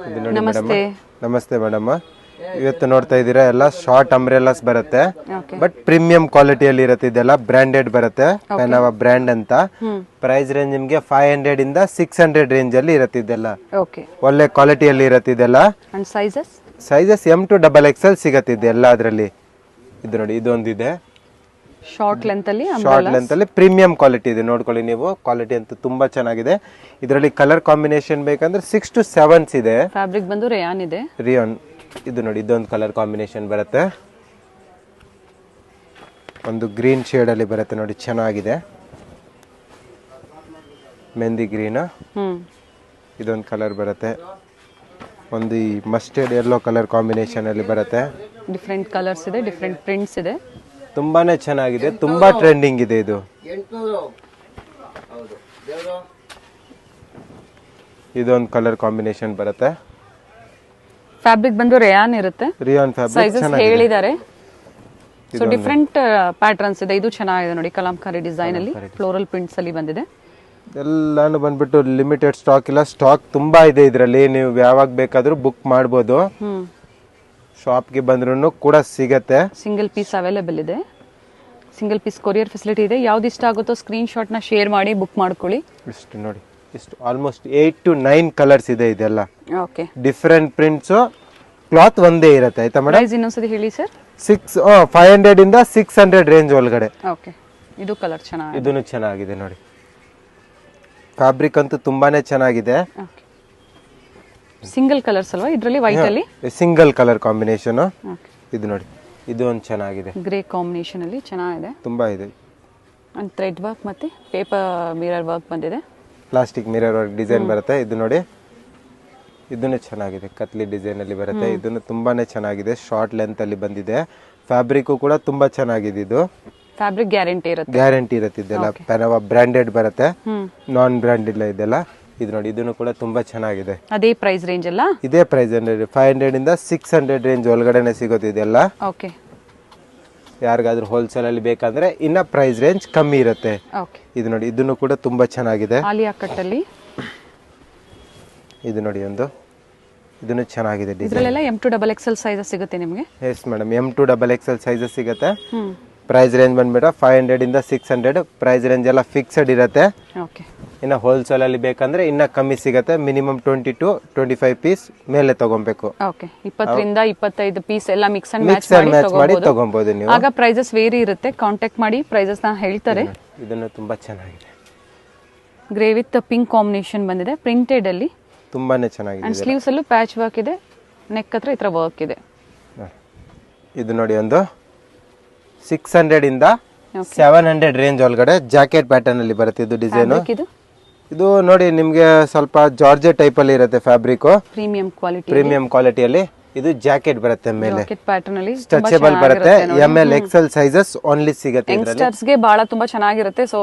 ಇದು ನೋಡಿ ಮೇಡಮ್, ನಮಸ್ತೆ ಮೇಡಮ್. ಇವತ್ತು ನೋಡ್ತಾ ಇದ್ದೀರಾ ಎಲ್ಲ ಶಾರ್ಟ್ ಅಂಬ್ರೆಲಾಸ್ ಬರುತ್ತೆ, ಬಟ್ ಪ್ರೀಮಿಯಂ ಕ್ವಾಲಿಟಿಯಲ್ಲಿ ಇರುತ್ತೆ. ಇದೆಲ್ಲ ಬ್ರಾಂಡೆಡ್ ಬರುತ್ತೆ, ಪೆನಾವಾ ಬ್ರ್ಯಾಂಡ್ ಅಂತ. ಪ್ರೈಸ್ ರೇಂಜ್ ನಿಮ್ಗೆ 500 ಇಂದ 600 ರೇಂಜ್ ಅಲ್ಲಿ ಇರುತ್ತೆ. ಇದೆಲ್ಲ ಒಳ್ಳೆ ಕ್ವಾಲಿಟಿಯಲ್ಲಿ ಇರುತ್ತೆ. ಇದೆಲ್ಲ ಸೈಜಸ್ M to XXL ಸಿಗತ್ತೆ ಇದೆಲ್ಲ ಅದರಲ್ಲಿ. ಇದು ನೋಡಿ, ಇದೊಂದಿದೆ ಶಾರ್ಟ್ ಲೆಂತ್ ಅಲ್ಲಿ ಪ್ರೀಮಿಯಂ ಕ್ವಾಲಿಟಿ ಇದೆ. ನೋಡ್ಕೊಳ್ಳಿ ನೀವು, ಕ್ವಾಲಿಟಿ ಅಂತೂ ತುಂಬಾ ಚೆನ್ನಾಗಿದೆ. ಇದರಲ್ಲಿ ಕಲರ್ ಕಾಂಬಿನೇಷನ್ ಬೇಕಂದ್ರೆ 6 to 7 ಇದೆ. ಫ್ಯಾಬ್ರಿಕ್ ಬಂದು ರೇಯಾನ್ ಇದೆ. ರಿಯಾನ್. ಇದು ನೋಡಿ, ಇದೊಂದು ಕಲರ್ ಕಾಂಬಿನೇಷನ್ ಬರುತ್ತೆ, ಒಂದು ಗ್ರೀನ್ ಶೇಡ್ ಅಲ್ಲಿ ಬರುತ್ತೆ ನೋಡಿ, ಚೆನ್ನಾಗಿದೆ. ಮೆಹಂದಿ ಗ್ರೀನ್. ಇದೊಂದು ಕಲರ್ ಬರುತ್ತೆ, ಒಂದು ಈ ಮಸ್ಟರ್ಡ್ ಯೆಲ್ಲೋ ಕಲರ್ ಕಾಂಬಿನೇಷನ್ ಅಲ್ಲಿ ಬರುತ್ತೆ. ಡಿಫರೆಂಟ್ ಕಲರ್ಸ್ ಇದೆ, ಡಿಫರೆಂಟ್ ಪ್ರಿಂಟ್ಸ್ ಇದೆ. ತುಂಬಾನೇ ಚೆನ್ನಾಗಿದೆ, ತುಂಬಾ ಟ್ರೆಂಡಿಂಗ್ ಇದೆ ಇದು. ಇದೊಂದು ಕಲರ್ ಕಾಂಬಿನೇಷನ್ ಬರುತ್ತೆ. ಫ್ಯಾಬ್ರಿಕ್ ಬಂದು ರೇಯಾನ್ ಇರುತ್ತೆ. ರಿಯಾನ್ ಫ್ಯಾಬ್ರಿಕ್ ಚೆನ್ನಾಗಿದೆ, ಹೇಳಿದ್ದಾರೆ. ಸೊ ಡಿಫರೆಂಟ್ ಪ್ಯಾಟರ್ನ್ಸ್ ಇದೆ. ಇದು ಚೆನ್ನಾಗಿದೆ ನೋಡಿ, ಕಲಾಂಕಾರಿ ಡಿಸೈನ್ ಅಲ್ಲಿ ಫ್ಲೋರಲ್ ಪ್ರಿಂಟ್ಸ್ ಅಲ್ಲಿ ಬಂದಿದೆ. ಎಲ್ಲಾನು ಬಂದ್ಬಿಟ್ಟು ಲಿಮಿಟೆಡ್ ಸ್ಟಾಕ್ ಇಲ್ಲ, ಸ್ಟಾಕ್ ತುಂಬಾ ಇದೆ ಇದರಲ್ಲಿ. ನೀವು ಯಾವಾಗ ಬೇಕಾದ್ರೂ ಬುಕ್ ಮಾಡಬಹುದು. ಶಾಪ್ಗೆ ಬಂದ್ರೂ ಕೂಡ ಸಿಗತ್ತೆ. ಸಿಂಗಲ್ ಪೀಸ್ ಅವೈಲೇಬಲ್ ಇದೆ, ಸಿಂಗಲ್ ಪೀಸ್ ಕೊರಿಯರ್ ಫೆಸಿಲಿಟಿ ಇದೆ. ಯಾವ್ದು ಇಷ್ಟ ಆಗುತ್ತೋ ಸ್ಕ್ರೀನ್ ಶಾಟ್ ನ ಶೇರ್ ಮಾಡಿ ಬುಕ್ ಮಾಡ್ಕೊಳ್ಳಿ. ಇಷ್ಟು ನೋಡಿ, ಇಷ್ಟು ಆಲ್ಮೋಸ್ಟ್ 8 to 9 ಕಲರ್ಸ್ ಇದೆ. ಇದೆಲ್ಲ ಓಕೆ, ಡಿಫರೆಂಟ್ ಪ್ರಿಂಟ್ಸ್, ಕ್ಲಾತ್ ಒಂದೇ ಇರುತ್ತೆ. ಆಯ್ತಾ ಮೇಡಮ್? ಪ್ರೈಸ್ ಇನ್ನೊಂದ್ಸತಿ ಹೇಳಿ ಸರ್. 500 ಇಂದ 600 ರೇಂಜ್ ಒಳಗಡೆ. ಓಕೆ, ಇದು ಕಲರ್ ಚೆನ್ನಾಗಿದೆ, ಇದನ್ನು ಚೆನ್ನಾಗಿದೆ ನೋಡಿ. ಫ್ಯಾಬ್ರಿಕ್ ಅಂತೂ ತುಂಬಾನೇ ಚೆನ್ನಾಗಿದೆ. ಸಿಂಗಲ್ ಕಲರ್ಸ್ ಅಲ್ವಾ ಇದರಲ್ಲಿ? ವೈಟ್ ಅಲ್ಲಿ ಸಿಂಗಲ್ ಕಲರ್ ಕಾಂಬಿನೇಷನ್. ಇದು ನೋಡಿ, ಇದು ಒಂದು ಚೆನ್ನಾಗಿದೆ, ಗ್ರೇ ಕಾಂಬಿನೇಷನ್ ಅಲ್ಲಿ ಚೆನ್ನಾಗಿದೆ, ತುಂಬಾ ಇದೆ. ಅಂಡ್ ಥ್ರೆಡ್ ವರ್ಕ್ ಮತ್ತೆ ಪೇಪರ್ ಮಿರರ್ ವರ್ಕ್ ಬಂದಿದೆ, ಪ್ಲಾಸ್ಟಿಕ್ ಮಿರರ್ ವರ್ಕ್ ಡಿಸೈನ್ ಬರುತ್ತೆ. ಇದು ನೋಡಿ, ಇದನ್ನು ಚೆನ್ನಾಗಿದೆ, ಕತ್ಲಿ ಡಿಸೈನ್ ಅಲ್ಲಿ ಬರುತ್ತೆ. ಇದನ್ನು ತುಂಬಾನೇ ಚೆನ್ನಾಗಿದೆ, ಶಾರ್ಟ್ ಲೆಂತ್ ಅಲ್ಲಿ ಬಂದಿದೆ. ಫ್ಯಾಬ್ರಿಕ್ ಕೂಡ ತುಂಬಾ ಚೆನ್ನಾಗಿದೆ. ಇದು ಫ್ಯಾಬ್ರಿಕ್ ಗ್ಯಾರಂಟಿ ಇರುತ್ತೆ. ಇದೆಲ್ಲ ಪೆನಾವಾ ಬ್ರಾಂಡೆಡ್ ಬರುತ್ತೆ, ನಾನ್ ಬ್ರಾಂಡ್ ಇಲ್ಲ ಇದೆಲ್ಲ. ಇದು ನೋಡಿ, ಇದನ್ನು ಕೂಡ ತುಂಬಾ ಚೆನ್ನಾಗಿದೆ. ಅದೇ ಪ್ರೈಸ್ ರೇಂಜ್ ಅಲ್ಲ? ಇದೇ ಪ್ರೈಸ್ 500 ಇಂದ 600 ರೇಂಜ್ ಒಳಗಡೆನೆ ಸಿಗೋದು ಇದೆಲ್ಲ. ಓಕೆ, ಯಾರಿಗಾದ್ರೂ ಹೋಲ್ಸೇಲ್ ಅಲ್ಲಿ ಬೇಕಂದ್ರೆ ಇನ್ನ ಪ್ರೈಸ್ ರೇಂಜ್ ಕಮ್ಮಿ ಇರುತ್ತೆ. ಇದು ನೋಡಿ, ಇದನ್ನು ಕೂಡ ತುಂಬಾ ಚೆನ್ನಾಗಿದೆ. ಆಲಿಯಾ ಕಟ್ ಅಲ್ಲಿ ಇದು ನೋಡಿ, ಒಂದು ಇದನ್ನು ಚೆನ್ನಾಗಿದೆ ಡಿಸೈನ್. ಇದರಲ್ಲೆಲ್ಲ M to XXL ಸೈಜಸ್ ಸಿಗುತ್ತೆ ನಿಮಗೆ? Yes madam, M to XXL sizes ಸಿಗುತ್ತೆ. ಪ್ರೈಸ್ ರೇಂಜ್ ಬಂದ್ಬಿಟ್ಟು 500 ಇಂದ 600. ಪ್ರೈಸ್ ರೇಂಜ್ ಎಲ್ಲ ಫಿಕ್ಸ್ಡ್ ಇರುತ್ತೆ. ಓಕೆ, ಇನ್ನ ಹೋಲ್ಸೇಲ್ ಅಲ್ಲಿ ಬೇಕಂದ್ರೆ ಇನ್ನ ಕಮ್ಮಿ ಸಿಗುತ್ತೆ. ಮಿನಿಮಮ್ 20 to 25 ಪೀಸ್ ಮೇಲೆ ತಗೊಬೇಕು. ಓಕೆ, 20 ರಿಂದ 25 ಪೀಸ್ ಎಲ್ಲ ಮಿಕ್ಸ್ ಅಂಡ್ ಮ್ಯಾಚ್ ಮಾಡಿ ತಗೊಬಹುದು ನೀವು. ಆಗ ಪ್ರೈಸಸ್ ವೇರಿ ಇರುತ್ತೆ. ಕಾಂಟ್ಯಾಕ್ಟ್ ಮಾಡಿ, ಪ್ರೈಸಸ್ ನ ಹೇಳ್ತಾರೆ. ಇದನ್ನು ತುಂಬಾ ಚೆನ್ನಾಗಿದೆ, ಗ್ರೇ ವಿತ್ ಪಿಂಕ್ ಕಾಂಬಿನೇಷನ್ ಬಂದಿದೆ, ಪ್ರಿಂಟೆಡ್ ಅಲ್ಲಿ ತುಂಬಾನೇ ಚೆನ್ನಾಗಿದೆ. ಅಂಡ್ ಸ್ಲೀವ್ಸ್ ಅಲ್ಲೂ ಪ್ಯಾಚ್ ವರ್ಕ್ ಇದೆ, ನೆಕ್ ಹತ್ರ ಈ ತರ ವರ್ಕ್ ಇದೆ. ಇದು ನೋಡಿ, ಒಂದು 600 ಇಂದ 700 ರೇಂಜ್ ಒಳಗಡೆ ಜಾಕೆಟ್ ಪ್ಯಾಟರ್ನ್ ಅಲ್ಲಿ ಬರುತ್ತೆ. ಇದು ಡಿಸೈನ್, ಇದು ನೋಡಿ ನಿಮ್ಗೆ ಸ್ವಲ್ಪ ಜಾರ್ಜೆಟ್ ಟೈಪ್ ಅಲ್ಲಿ ಇರುತ್ತೆ ಫ್ಯಾಬ್ರಿಕ್, ಪ್ರೀಮಿಯಂ ಕ್ವಾಲಿಟಿಯಲ್ಲಿ. ಇದು ಜಾಕೆಟ್ ಬರುತ್ತೆ, ಮೇಲೆ ಪ್ಯಾಟರ್ನ್ ಅಲ್ಲಿ ಸ್ಟ್ರೆಚಬಲ್ ಬರುತ್ತೆ. ML XL ಸೈಜಸ್ ಓನ್ಲಿ ಸಿಗುತ್ತೆ. ಯಂಗ್ಸ್ಟರ್ಸ್ ಗೆ ಬಹಳ ತುಂಬಾ ಚೆನ್ನಾಗಿರುತ್ತೆ. ಸೊ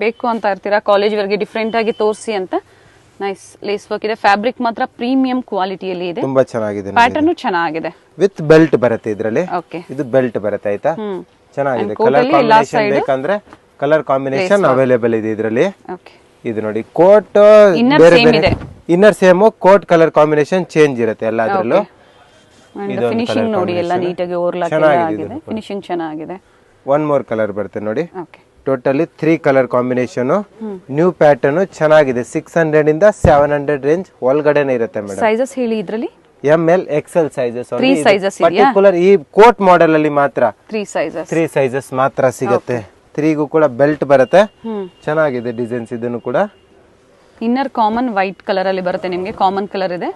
ಬೇಕು ಅಂತ ಇರ್ತೀರಾ, ಕಾಲೇಜ್ ವರ್ಗೆ ಡಿಫರೆಂಟ್ ಆಗಿ ತೋರಿಸಿ ಅಂತ. ನೈಸ್ ಲೇಸ್ ವರ್ಕ್ ಇದೆ. ಫ್ಯಾಬ್ರಿಕ್ ಮಾತ್ರ ಪ್ರೀಮಿಯಂ ಕ್ವಾಲಿಟಿಯಲ್ಲಿ ಇದೆ, ತುಂಬಾ ಚೆನ್ನಾಗಿದೆ. ಪ್ಯಾಟರ್ನ್ ಚೆನ್ನಾಗಿದೆ, ವಿತ್ ಬೆಲ್ಟ್ ಬರುತ್ತೆ ಇದರಲ್ಲಿ. ಓಕೆ, ಇದು ಬೆಲ್ಟ್ ಬರುತ್ತೆ. ಆಯ್ತಾ, ಚೆನ್ನಾಗಿದೆ. ಕಲರ್ ಕಾಂಬಿನೇಷನ್ ಬೇಕಂದ್ರೆ ಕಲರ್ ಕಾಂಬಿನೇಷನ್ ಅವೈಲೇಬಲ್ ಇದೆ ಇದರಲ್ಲಿ. ಓಕೆ, ಇದು ನೋಡಿ, coat inner same, coat colour combination change ಇರುತ್ತೆ ಎಲ್ಲಾದ್ರಲ್ಲೂ. ಫಿನಿಶಿಂಗ್ ನೋಡಿ, ಎಲ್ಲ ನೀಟಾಗಿ ಓವರ್ಲಾಕ್ ಆಗಿದೆ, ಫಿನಿಶಿಂಗ್ ಚೆನ್ನಾಗಿದೆ. ಒನ್ ಮೋರ್ ಕಲರ್ ಬರುತ್ತೆ ನೋಡಿ. Okay, totally 3 colour combination, new pattern ಚೆನ್ನಾಗಿದೆ. 600 ಇಂದ 700 ರೇಂಜ್ ಒಳಗಡೆನೆ ಇರುತ್ತೆ ಮೇಡಮ್. ಸೈಜಸ್ ಹೇಳಿ ಇದರಲ್ಲಿ? ML XL sizes, 3 sizes particular ಈ ಕೋಟ್ ಮಾಡೆಲ್ ಅಲ್ಲಿ ಮಾತ್ರ 3 ಸೈಜಸ್ ಮಾತ್ರ ಸಿಗುತ್ತೆ. 3ಗೂ ಕೂಡ ಬೆಲ್ಟ್ ಬರುತ್ತೆ, ಚೆನ್ನಾಗಿದೆ ಡಿಸೈನ್ಸ್. ಇದನ್ನು ಕೂಡ ಇನ್ನರ್ ಕಾಮನ್ ವೈಟ್ ಕಲರ್ ಅಲ್ಲಿ ಬರುತ್ತೆ ನಿಮಗೆ, ಕಾಮನ್ ಕಲರ್ ಇದೆ.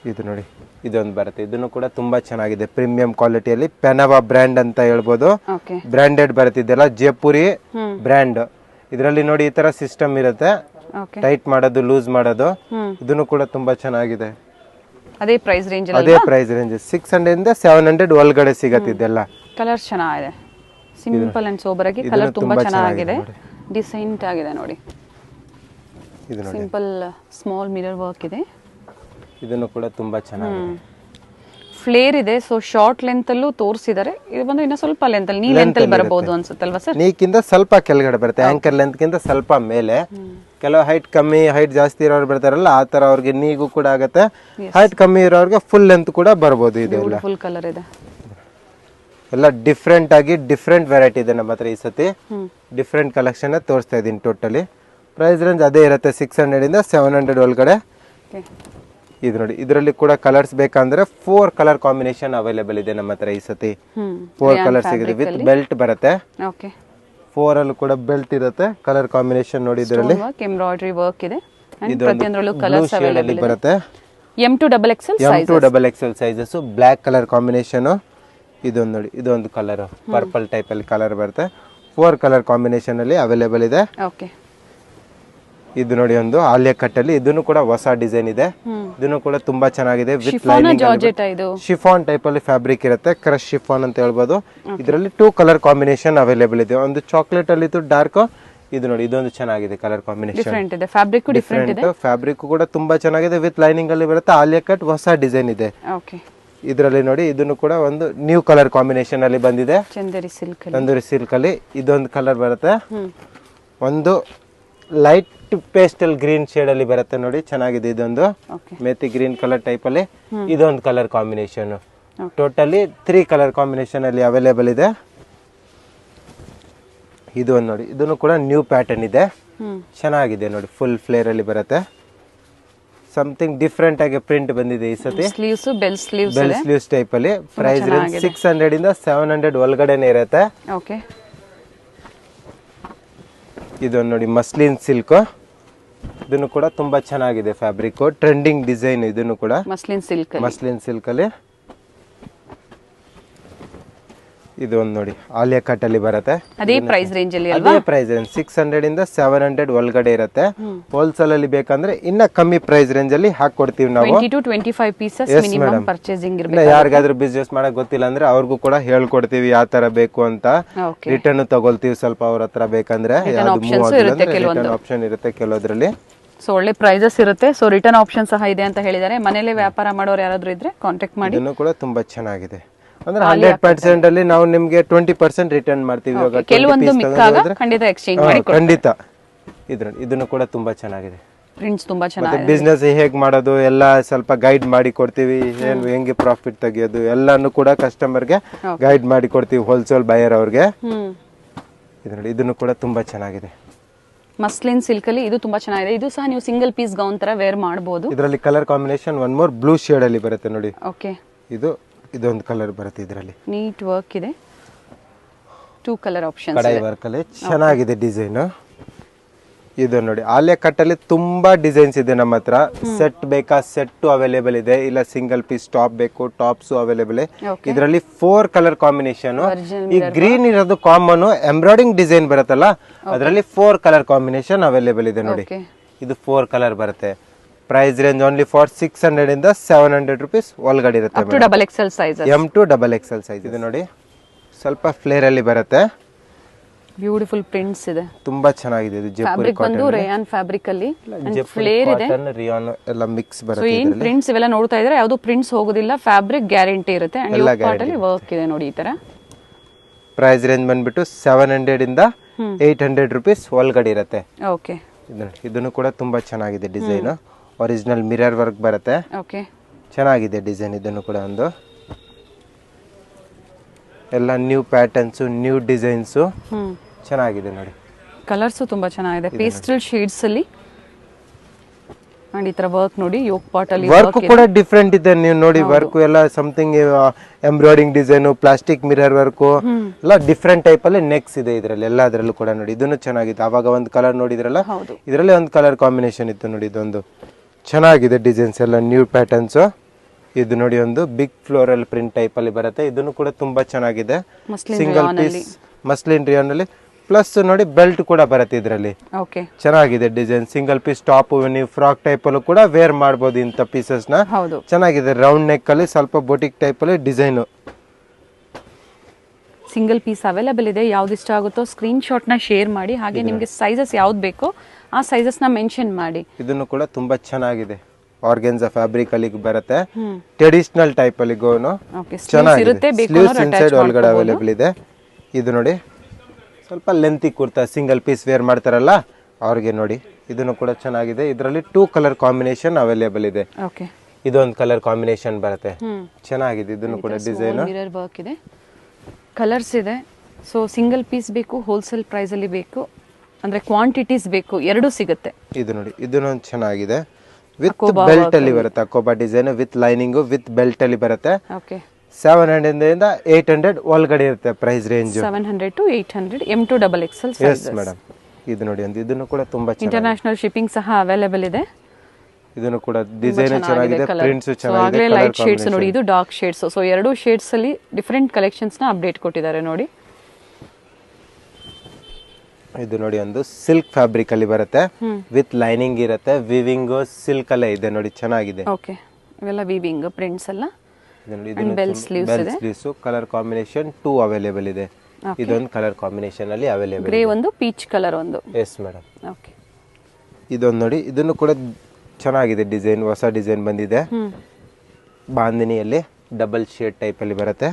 ಇದು ನೋಡಿ, ಇದೊಂದು ಬರುತ್ತೆ. ಇದನ್ನು ಕೂಡ ತುಂಬಾ ಚೆನ್ನಾಗಿದೆ, ಪ್ರೀಮಿಯಂ ಕ್ವಾಲಿಟಿಯಲ್ಲಿ. ಪೆನಾವಾ ಬ್ರ್ಯಾಂಡ್ ಅಂತ ಹೇಳ್ಬೋದು, ಬ್ರಾಂಡೆಡ್ ಬರುತ್ತೆ. ಇದೆಲ್ಲ ಜೈಪುರಿ ಬ್ರ್ಯಾಂಡ್. ಇದರಲ್ಲಿ ನೋಡಿ, ಈ ತರ ಸಿಸ್ಟಮ್ ಇರುತ್ತೆ, ಟೈಟ್ ಮಾಡೋದು, ಲೂಸ್ ಮಾಡೋದು. ಇದನ್ನು ಕೂಡ ತುಂಬಾ ಚೆನ್ನಾಗಿದೆ. ಅದೇ ಪ್ರೈಸ್ ರೇಂಜ್ 600 ಇಂದ 700 ಒಳಗಡೆ ಸಿಗುತ್ತೆ. ಇದೆಲ್ಲ ಕಲರ್ ಚೆನ್ನಾಗಿದೆ, ಸಿಂಪಲ್ ಅಂಡ್ ಸೋಬರ್ ಆಗಿ ಕಲರ್ ತುಂಬಾ ಚೆನ್ನಾಗಿದೆ, ಡಿಸೆಂಟ್ ಆಗಿದೆ ನೋಡಿ. ಸಿಂಪಲ್ ಸ್ಮಾಲ್ ಮಿರರ್ ವರ್ಕ್ ಇದೆ. ಇದನ್ನು ಕೂಡ ತುಂಬಾ ಚೆನ್ನಾಗಿದೆ. ಫ್ಲೇರ್ ಇದೆ, ಸೊ ಶಾರ್ಟ್ ಲೆಂತ್ ಅಲ್ಲೂ ತೋರಿಸಿದ್ದಾರೆ. ಇದು ಬಂದು ಇನ್ನ ಸ್ವಲ್ಪ ಲೆಂತ್ ಅಲ್ಲಿ, ನೀ ಲೆಂತ್ ಅಲ್ಲಿ ಬರಬಹುದು ಅನ್ಸುತ್ತಲ್ವಾ ಸರ್? ನೀಕಿಂದ ಸ್ವಲ್ಪ ಕೆಳಗಡೆ ಬರುತ್ತೆ, ಆಂಕರ್ ಲೆಂತ್ ಗಿಂತ ಸ್ವಲ್ಪ ಮೇಲೆ. ಕೆಲವು ಹೈಟ್ ಕಮ್ಮಿ, ಹೈಟ್ ಜಾಸ್ತಿ ಇರೋರು ಬರ್ತಾರಲ್ಲ ಆ ತರ ಅವ್ರಿಗೆ ನೀಗೂ ಕೂಡ ಆಗತ್ತೆ. ಹೈಟ್ ಕಮ್ಮಿ ಇರೋರ್ಗೆ ಫುಲ್ ಲೆಂತ್ ಕೂಡ ಬರ್ಬೋದು. ಇದೆಲ್ಲ ಫುಲ್ ಕಲರ್ ಇದೆ, ಎಲ್ಲ ಡಿಫ್ರೆಂಟ್ ಆಗಿ ಡಿಫ್ರೆಂಟ್ ವೆರೈಟಿ ಇದೆ ನಮ್ಮ ಹತ್ರ. ಈ ಸತಿ ಡಿಫ್ರೆಂಟ್ ಕಲೆಕ್ಷನ್ ತೋರಿಸ್ತಾ ಇದೀನಿ. ಟೋಟಲಿ ಪ್ರೈಸ್ ರೇಂಜ್ ಅದೇ ಇರುತ್ತೆ, 600 ಇಂದ 700 ಒಳಗಡೆ. ಇದು ನೋಡಿ, ಇದರಲ್ಲಿ ಕೂಡ ಕಲರ್ಸ್ ಬೇಕಂದ್ರೆ 4 ಕಲರ್ ಕಾಂಬಿನೇಷನ್ ಅವೈಲೇಬಲ್ ಇದೆ ನಮ್ಮ ಹತ್ರ. ಈ ಸತಿ 4 ಕಲರ್ ಸಿಗುತ್ತೆ, ವಿತ್ ಬೆಲ್ಟ್ ಬರುತ್ತೆ. 4 ಅಲ್ಲೂ ಕೂಡ ಬೆಲ್ಟ್ ಇರುತ್ತೆ. ಕಲರ್ ಕಾಂಬಿನೇಷನ್ ನೋಡಿ, ಇದರಲ್ಲಿ ಎಂಬ್ರಾಯ್ಡರಿ ವರ್ಕ್ ಇದೆ. ಇದು ಬ್ಲೂ ಶೇಡ್ ಅಲ್ಲಿ ಬರುತ್ತೆ. M2XXL sizes, black colour combination. ಇದೊಂದು ನೋಡಿ, ಇದೊಂದು ಕಲರ್ ಪರ್ಪಲ್ ಟೈಪ್ ಅಲ್ಲಿ ಕಲರ್ ಬರುತ್ತೆ. 4 ಕಲರ್ ಕಾಂಬಿನೇಷನ್ ಅಲ್ಲಿ ಅವೈಲೇಬಲ್ ಇದೆ. ಇದು ನೋಡಿ, ಒಂದು ಆಲಿಯಾ ಕಟ್ ಅಲ್ಲಿ, ಇದನ್ನು ಕೂಡ ಹೊಸ ಡಿಸೈನ್ ಇದೆ. ಇದನ್ನು ಕೂಡ ತುಂಬಾ ಚೆನ್ನಾಗಿದೆ. ವಿತ್ ಶಿಫಾನ್ ಟೈಪ್ ಅಲ್ಲಿ ಫ್ಯಾಬ್ರಿಕ್ ಇರುತ್ತೆ, ಕ್ರಶ್ ಶಿಫಾನ್ ಅಂತ ಹೇಳ್ಬೋದು. ಇದರಲ್ಲಿ 2 ಕಲರ್ ಕಾಂಬಿನೇಷನ್ ಅವೈಲೇಬಲ್ ಇದೆ. ಒಂದು ಚಾಕ್ಲೇಟ್ ಅಲ್ಲಿ ಇತ್ತು ಡಾರ್ಕ್. ಇದು ನೋಡಿ, ಇದೊಂದು ಚೆನ್ನಾಗಿದೆ ಕಲರ್ ಕಾಂಬಿನೇಷನ್. ಫ್ಯಾಬ್ರಿಕ್ ಕೂಡ ತುಂಬಾ ಚೆನ್ನಾಗಿದೆ, ವಿತ್ ಲೈನಿಂಗ್ ಅಲ್ಲಿ ಬರುತ್ತೆ. ಆಲಿಯಾ ಕಟ್ ಹೊಸ ಡಿಸೈನ್ ಇದೆ. ಇದರಲ್ಲಿ ನೋಡಿ, ಇದನ್ನು ಕೂಡ ಒಂದು ನ್ಯೂ ಕಲರ್ ಕಾಂಬಿನೇಷನ್ ಅಲ್ಲಿ ಬಂದಿದೆ, ತಂದೂರಿ ಸಿಲ್ಕ್ ಅಲ್ಲಿ. ಇದೊಂದು ಕಲರ್ ಬರುತ್ತೆ, ಒಂದು ಲೈಟ್ ಪೇಸ್ಟಲ್ ಗ್ರೀನ್ ಶೇಡ್ ಅಲ್ಲಿ ಬರುತ್ತೆ ನೋಡಿ, ಚೆನ್ನಾಗಿದೆ. ಇದೊಂದು ಮೇಥಿ ಗ್ರೀನ್ ಕಲರ್ ಟೈಪ್ ಅಲ್ಲಿ ಇದೊಂದು colour combination. Totally 3 colour combination ಅಲ್ಲಿ ಅವೈಲೇಬಲ್ ಇದೆ. ಇದು ಒಂದು ನೋಡಿ, ಇದನ್ನು ಕೂಡ ನ್ಯೂ ಪ್ಯಾಟರ್ನ್ ಇದೆ, ಚೆನ್ನಾಗಿದೆ ನೋಡಿ. ಫುಲ್ ಫ್ಲೇರ್ ಅಲ್ಲಿ ಬರುತ್ತೆ, ಸಮಥಿಂಗ್ ಡಿಫ್ರೆಂಟ್ ಆಗಿ ಪ್ರಿಂಟ್ ಬಂದಿದೆ ಈ ಸತಿ. ಬೆಲ್ ಸ್ಲೀವ್ಸ್ ಟೈಪ್ ಅಲ್ಲಿ. ಪ್ರೈಸ್ ರೇಂಜ್ 600 ಇಂದ 700 ಒಳಗಡೆನೆ ಇರುತ್ತೆ. ಇದೊಂದು ನೋಡಿ, ಮಸ್ಲಿನ್ ಸಿಲ್ಕ್. ಇದನ್ನು ಕೂಡ ತುಂಬಾ ಚೆನ್ನಾಗಿದೆ ಫ್ಯಾಬ್ರಿಕ್, ಟ್ರೆಂಡಿಂಗ್ ಡಿಸೈನ್. ಇದನ್ನು ಕೂಡ ಮಸ್ಲಿನ್ ಸಿಲ್ಕ್ ಅಲ್ಲಿ. ಇದು ಒಂದು ನೋಡಿ, ಆಲಿಯಾ ಕಟ್ ಅಲ್ಲಿ ಬರುತ್ತೆ. ಅದೇ ಪ್ರೈಸ್ ರೇಂಜ್ ಅಲ್ಲಿ, ಅದೇ ಪ್ರೈಸ್ ರೇಂಜ್ 600 ಇಂದ 700 ಒಳಗಡೆ ಇರುತ್ತೆ. ಹೋಲ್ಸೇಲ್ ಅಲ್ಲಿ ಬೇಕಂದ್ರೆ ಇನ್ನ ಕಮ್ಮಿ ಪ್ರೈಸ್ ರೇಂಜ್ ಅಲ್ಲಿ ಹಾಕೊಡ್ತೀವಿ ನಾವು. 20 to 25 ಪೀಸಸ್ ಮಿನಿಮಮ್ ಪರ್ಚೇಸಿಂಗ್ ಇರಬೇಕು. ಯಾರಿಗಾದ್ರೂ ಬಿಸ್ನೆಸ್ ಮಾಡಕ್ ಗೊತ್ತಿಲ್ಲ ಅಂದ್ರೆ ಅವ್ರಿಗೂ ಕೂಡ ಹೇಳ್ಕೊಡ್ತೀವಿ ಯಾವ ತರ ಬೇಕು ಅಂತ. ರಿಟರ್ನ್ ತಗೊಳ್ತೀವಿ ಸ್ವಲ್ಪ ಅವ್ರ ಹತ್ರ ಬೇಕಂದ್ರೆ. ರಿಟರ್ನ್ ಆಪ್ಷನ್ ಇರುತ್ತೆ ಕೆಲವೊದ್ರಲ್ಲಿ. ಸೊ ಒಳ್ಳೆ ಪ್ರೈಸಸ್ ಇರುತ್ತೆ. ಸೊ ರಿಟರ್ನ್ ಆಪ್ಷನ್ ಸಹ ಇದೆ ಅಂತ ಹೇಳಿದ್ದಾರೆ. ಮನೇಲಿ ವ್ಯಾಪಾರ ಮಾಡೋರು ಯಾರಾದ್ರೂ ಇದ್ರೆ ಕಾಂಟ್ಯಾಕ್ಟ್ ಮಾಡಿ. ಇದನ್ನು ಕೂಡ ತುಂಬಾ ಚೆನ್ನಾಗಿದೆ. ಅಂದ್ರೆ 100% ಅಲ್ಲಿ ನಾವು ನಿಮ್ಗೆ 20% ರಿಟರ್ನ್ ಮಾಡ್ತೀವಿ. ಇವಾಗ ಕೆಲವೊಂದು ಮಿಕ್ಕಾಗ ಖಂಡಿತ ಎಕ್ಸ್ಚೇಂಜ್ ಮಾಡಿ ಖಂಡಿತ. ಇದನ್ನು ಕೂಡ ತುಂಬಾ ಚೆನ್ನಾಗಿದೆ. ಪ್ರಿಂಟ್ಸ್ ತುಂಬಾ ಚೆನ್ನಾಗಿದೆ. ಬಿಸ್ನೆಸ್ ಹೇಗ್ ಮಾಡೋದು ಎಲ್ಲ ಸ್ವಲ್ಪ ಗೈಡ್ ಮಾಡಿ ಕೊಡ್ತೀವಿ. ಹೆಂಗೆ ಪ್ರಾಫಿಟ್ ತೆಗಿಯೋದು ಎಲ್ಲಾನು ಕೂಡ ಕಸ್ಟಮರ್ಗೆ ಗೈಡ್ ಮಾಡಿ ಕೊಡ್ತೀವಿ, ಹೋಲ್ಸೇಲ್ ಬಯರ್ ಅವ್ರಿಗೆ. ಇದನ್ನು ಕೂಡ ತುಂಬಾ ಚೆನ್ನಾಗಿದೆ. ಮಸ್ಲಿನ್ ಸಿಲ್ಕ್ ಅಲ್ಲಿ ಇದು ತುಂಬಾ ಚೆನ್ನಾಗಿದೆ. ಇದು ಸಹ ನೀವು ಸಿಂಗಲ್ ಪೀಸ್ ಗೌನ್ ತರ ವೇರ್ ಮಾಡಬಹುದು. ಇದರಲ್ಲಿ colour combination one more blue shade ಅಲ್ಲಿ ಬರುತ್ತೆ ನೋಡಿ. ಓಕೆ, ಇದೊಂದು ಕಲರ್ ಬರುತ್ತೆ. ಇದರಲ್ಲಿ ನೀಟ್ ವರ್ಕ್ ಇದೆ, 2 ಕಲರ್ ಆಪ್ಷನ್ಸ್ ಕಡಾಯಿ ವರ್ಕ್ ಅಲ್ಲಿ ಚೆನ್ನಾಗಿದೆ ಡಿಸೈನ್. ಇದು ನೋಡಿ, ಆಲಿಯಾ ಕಟ್ ಅಲ್ಲಿ ತುಂಬಾ ಡಿಸೈನ್ಸ್ ಇದೆ ನಮ್ಮ ಹತ್ರ. ಸೆಟ್ ಬೇಕಾ ಸೆಟ್ ಅವೈಲೇಬಲ್ ಇದೆ, ಇಲ್ಲ ಸಿಂಗಲ್ ಪೀಸ್ ಟಾಪ್ ಬೇಕು ಟಾಪ್ಸ್ ಅವೈಲೇಬಲ್. ಇದರಲ್ಲಿ 4 ಕಲರ್ ಕಾಂಬಿನೇಷನ್. ಈ ಗ್ರೀನ್ ಇರೋದು ಕಾಮನ್, ಎಂಬ್ರಾಯ್ಡಿಂಗ್ ಡಿಸೈನ್ ಬರುತ್ತಲ್ಲ ಅದರಲ್ಲಿ 4 ಕಲರ್ ಕಾಂಬಿನೇಷನ್ ಅವೈಲೇಬಲ್ ಇದೆ ನೋಡಿ. ಇದು 4 ಕಲರ್ ಬರುತ್ತೆ. ಪ್ರೈಸ್ ರೇಂಜ್ ಓನ್ಲಿ ಫಾರ್ 600 ಇಂದ 700 rupees ಒಳಗಡೆ ಇರುತ್ತೆ. M2XXL size. ಇದು ನೋಡಿ, ಸ್ವಲ್ಪ ಫ್ಲೇರ್ ಅಲ್ಲಿ ಬರುತ್ತೆ. ಬ್ಯೂಟಿಫುಲ್ ಪ್ರಿಂಟ್ಸ್ ಇದೆ, ತುಂಬಾ ಚೆನ್ನಾಗಿದೆ. ಇದು ಜೈಪುರಿ ಕಾಟನ್ ಬಂದು ರೇಯಾನ್ ಫ್ಯಾಬ್ರಿಕ್ ಅಲ್ಲಿ ಫ್ಲೇರ್ ಇದೆ, ರಿಯಾನ್ ಎಲ್ಲ ಮಿಕ್ಸ್ ಬರುತ್ತೆ. ಸೊ ಏನ್ ಪ್ರಿಂಟ್ಸ್ ಇವೆಲ್ಲ ನೋಡ್ತಾ ಇದ್ರೆ ಯಾವುದು ಪ್ರಿಂಟ್ಸ್ ಹೋಗೋದಿಲ್ಲ, ಫ್ಯಾಬ್ರಿಕ್ ಗ್ಯಾರಂಟಿ ಇರುತ್ತೆ. ಅಂಡ್ ಯೋಕ್ ಪಾರ್ಟ್ ಅಲ್ಲಿ ವರ್ಕ್ ಇದೆ ನೋಡಿ ಈ ತರ. ಪ್ರೈಸ್ ರೇಂಜ್ ಬಂದ್ಬಿಟ್ಟು 700 ಇಂದ 800 rupees ಒಳಗಡೆ ಇರುತ್ತೆ. ಓಕೆ, ಇದನ್ನು ಕೂಡ ತುಂಬಾ ಚೆನ್ನಾಗಿದೆ ಡಿಸೈನ್. ಒರಿಜಿನಲ್ ಮಿರರ್ ವರ್ಕ್ ಬರುತ್ತೆ. ಓಕೆ, ಚೆನ್ನಾಗಿದೆ ಡಿಸೈನ್. ಇದನ್ನು ಕೂಡ ಒಂದು ಎಲ್ಲ ನ್ಯೂ ಪ್ಯಾಟರ್ನ್ಸ್, ನ್ಯೂ ಡಿಸೈನ್ಸ್ ಚೆನ್ನಾಗಿದೆ ನೋಡಿ. ಕಲರ್ಸ್ ತುಂಬಾ ಚೆನ್ನಾಗಿದೆ, ಪೇಸ್ಟಲ್ ಶೇಡ್ಸ್ ಅಲ್ಲಿ. ಅಂಡ್ ಈ ತರ ವರ್ಕ್ ನೋಡಿ, ಯೋಕ್ ಪಾರ್ಟ್ ಅಲ್ಲಿ ವರ್ಕ್ ಕೂಡ ಡಿಫ್ರೆಂಟ್ ಇದೆ. ನೀವು ನೋಡಿ, ವರ್ಕ್ ಎಲ್ಲ something embroidering design, plastic mirror work ಎಲ್ಲ ಡಿಫ್ರೆಂಟ್ ಟೈಪ್ ಅಲ್ಲಿ ನೆಕ್ಸ್ ಇದೆ ಇದರಲ್ಲಿ. ಎಲ್ಲದರಲ್ಲೂ ಕೂಡ ನೋಡಿ, ಇದನ್ನು ಚೆನ್ನಾಗಿದೆ. ಅವಾಗ ಒಂದು ಕಲರ್ ನೋಡಿದ್ರಲ್ಲ, ಇದರಲ್ಲಿ ಒಂದು ಕಲರ್ ಕಾಂಬಿನೇಷನ್ ಇತ್ತು ನೋಡಿ. ಇದೊಂದು ಚೆನ್ನಾಗಿದೆ ಡಿಸೈನ್ಸ್ ಎಲ್ಲ ನ್ಯೂ ಪ್ಯಾಟರ್ನ್ಸ್. ಇದು ನೋಡಿ, ಒಂದು ಬಿಗ್ ಫ್ಲೋರಲ್ ಪ್ರಿಂಟ್ ಟೈಪ್ ಅಲ್ಲಿ ಬರುತ್ತೆ. ಇದನ್ನು ಕೂಡ ತುಂಬಾ ಚೆನ್ನಾಗಿದೆ. ಸಿಂಗಲ್ ಪೀಸ್ ಮಸ್ಲಿನ್ ರಿಯಾನ್ ಅಲ್ಲಿ, ಪ್ಲಸ್ ನೋಡಿ ಬೆಲ್ಟ್ ಕೂಡ ಬರುತ್ತೆ ಇದರಲ್ಲಿ. ಚೆನ್ನಾಗಿದೆ ಡಿಸೈನ್. ಸಿಂಗಲ್ ಪೀಸ್ ಟಾಪ್, ನೀವು ಫ್ರಾಕ್ ಟೈಪ್ ಅಲ್ಲೂ ಕೂಡ ವೇರ್ ಮಾಡಬಹುದು ಇಂತ ಪೀಸಸ್ ನ. ಚೆನ್ನಾಗಿದೆ. ರೌಂಡ್ ನೆಕ್ ಅಲ್ಲಿ ಸ್ವಲ್ಪ ಬೊಟಿಕ್ ಟೈಪ್ ಅಲ್ಲಿ ಡಿಸೈನ್. ಸಿಂಗಲ್ ಪೀಸ್ ಅವೈಲೇಬಲ್ ಇದೆ. ಯಾವ್ದು ಇಷ್ಟ ಆಗುತ್ತೋ ಸ್ಕ್ರೀನ್ ಶಾಟ್ ನ ಶೇರ್ ಮಾಡಿ. ಹಾಗೆ ನಿಮ್ಗೆ ಸೈಜಸ್ ಯಾವ್ದು ಬೇಕೋ ಆ ಸೈಜಸ್ ನ ಮೆನ್ಷನ್ ಮಾಡಿ. ಇದನ್ನು ಕೂಡ ತುಂಬಾ ಚೆನ್ನಾಗಿದೆ. ಆರ್ಗೆನ್ಸಾ ಫ್ಯಾಬ್ರಿಕ್ ಅಲ್ಲಿ ಬರುತ್ತೆ ಟ್ರೆಡಿಷನಲ್ ಟೈಪ್ ಅಲ್ಲಿ ಗೋನು ಓಕೆ ಇರುತ್ತೆ ಚೆನ್ನಾಗಿದೆ ಬೇಕು ಸ್ಲೀವ್ಸ್ ಇನ್ಸೈಡ್ ಒಳಗಡೆ ಅವೈಲೇಬಲ್ ಇದೆ ಇದು ನೋಡಿ ಸ್ವಲ್ಪ lengthy kurta single piece wear ಮಾಡ್ತಾರಲ್ಲ ಅವ್ರಿಗೆ ನೋಡಿ ಇದನ್ನು ಕೂಡ ಚೆನ್ನಾಗಿದೆ ಇದರಲ್ಲಿ 2 ಕಲರ್ ಕಾಂಬಿನೇಷನ್ ಅವೈಲೇಬಲ್ ಇದೆ ಓಕೆ ಇದೊಂದು ಕಲರ್ ಕಾಂಬಿನೇಷನ್ ಬರುತ್ತೆ ಚೆನ್ನಾಗಿದೆ ಇದನ್ನು ಕೂಡ ಡಿಸೈನ್ ಮಿರರ್ ವರ್ಕ್ ಇದೆ ಕಲರ್ಸ್ ಇದೆ ಸೊ ಸಿಂಗಲ್ ಪೀಸ್ ಬೇಕು ಹೋಲ್ಸೇಲ್ ಪ್ರೈಸ್ ಅಲ್ಲಿ ಬೇಕು ಅಂದ್ರೆ ಕ್ವಾಂಟಿಟೀಸ್ ಬೇಕು ಎರಡೂ ಸಿಗುತ್ತೆ ಇದು ನೋಡಿ ಇದನ್ನು ಚೆನ್ನಾಗಿದೆ ವಿತ್ ಬೆಲ್ಟ್ ಅಲ್ಲಿ ಬರುತ್ತೆ ಅಕೋಬಾ design with lining with belt ಅಲ್ಲಿ ಬರುತ್ತೆ ಓಕೆ 700 ಇಂದ 800 ಒಳಗಡೆ ಇರುತ್ತೆ price range 700 to 800 M2XXL yes madam ಇದು ನೋಡಿ ಅಂತ ಇದನ್ನು ಕೂಡ ತುಂಬಾ ಚೆನ್ನಾಗಿದೆ ಇಂಟರ್ನ್ಯಾಷನಲ್ ಶಿಪ್ಪಿಂಗ್ ಸಹ ಅವೈಲೇಬಲ್ ಇದೆ ಇದನ್ನು ಕೂಡ ಡಿಸೈನ್ ಚೆನ್ನಾಗಿದೆ ಪ್ರಿಂಟ್ಸ್ ಚೆನ್ನಾಗಿದೆ ಲೈಟ್ ಶೇಡ್ಸ್ ನೋಡಿ ಇದು ಡಾರ್ಕ್ ಶೇಡ್ಸ್ ಸೊ ಎರಡು ಶೇಡ್ಸ್ ಅಲ್ಲಿ ಡಿಫರೆಂಟ್ ಕಲೆಕ್ಷನ್ಸ್ ನ ಅಪ್ಡೇಟ್ ಕೊಟ್ಟಿದ್ದಾರೆ ನೋಡಿ ಇದು ನೋಡಿ ಒಂದು ಸಿಲ್ಕ್ ಫ್ಯಾಬ್ರಿಕ್ ಅಲ್ಲಿ ಬರುತ್ತೆ ವಿತ್ ಲೈನಿಂಗ್ ಇರುತ್ತೆ ವಿವಿಂಗ್ ಸಿಲ್ಕ್ ಅಲ್ಲೇ ಇದೆ ನೋಡಿ ಚೆನ್ನಾಗಿದೆ ಓಕೆ ಇವೆಲ್ಲ ವೀವಿಂಗ್ ಪ್ರಿಂಟ್ಸ್ ಎಲ್ಲ ಇದು ನೋಡಿ bell sleeves colour combination 2 available ಇದೆ ಇದೊಂದು ಕಲರ್ ಕಾಂಬಿನೇಷನ್ ಅಲ್ಲಿ ಅವೈಲೇಬಲ್ ಗ್ರೇ ಒಂದು ಪೀಚ್ ಕಲರ್ ಒಂದು ಎಸ್ ಮೇಡಮ್ ಓಕೆ ಇದೊಂದು ನೋಡಿ ಇದನ್ನು ಕೂಡ ಚೆನ್ನಾಗಿದೆ ಡಿಸೈನ್ ಹೊಸ ಡಿಸೈನ್ ಬಂದಿದೆ ಬಾಂದಿನಿಯಲ್ಲಿ ಡಬಲ್ ಶೇಡ್ ಟೈಪ್ ಅಲ್ಲಿ ಬರುತ್ತೆ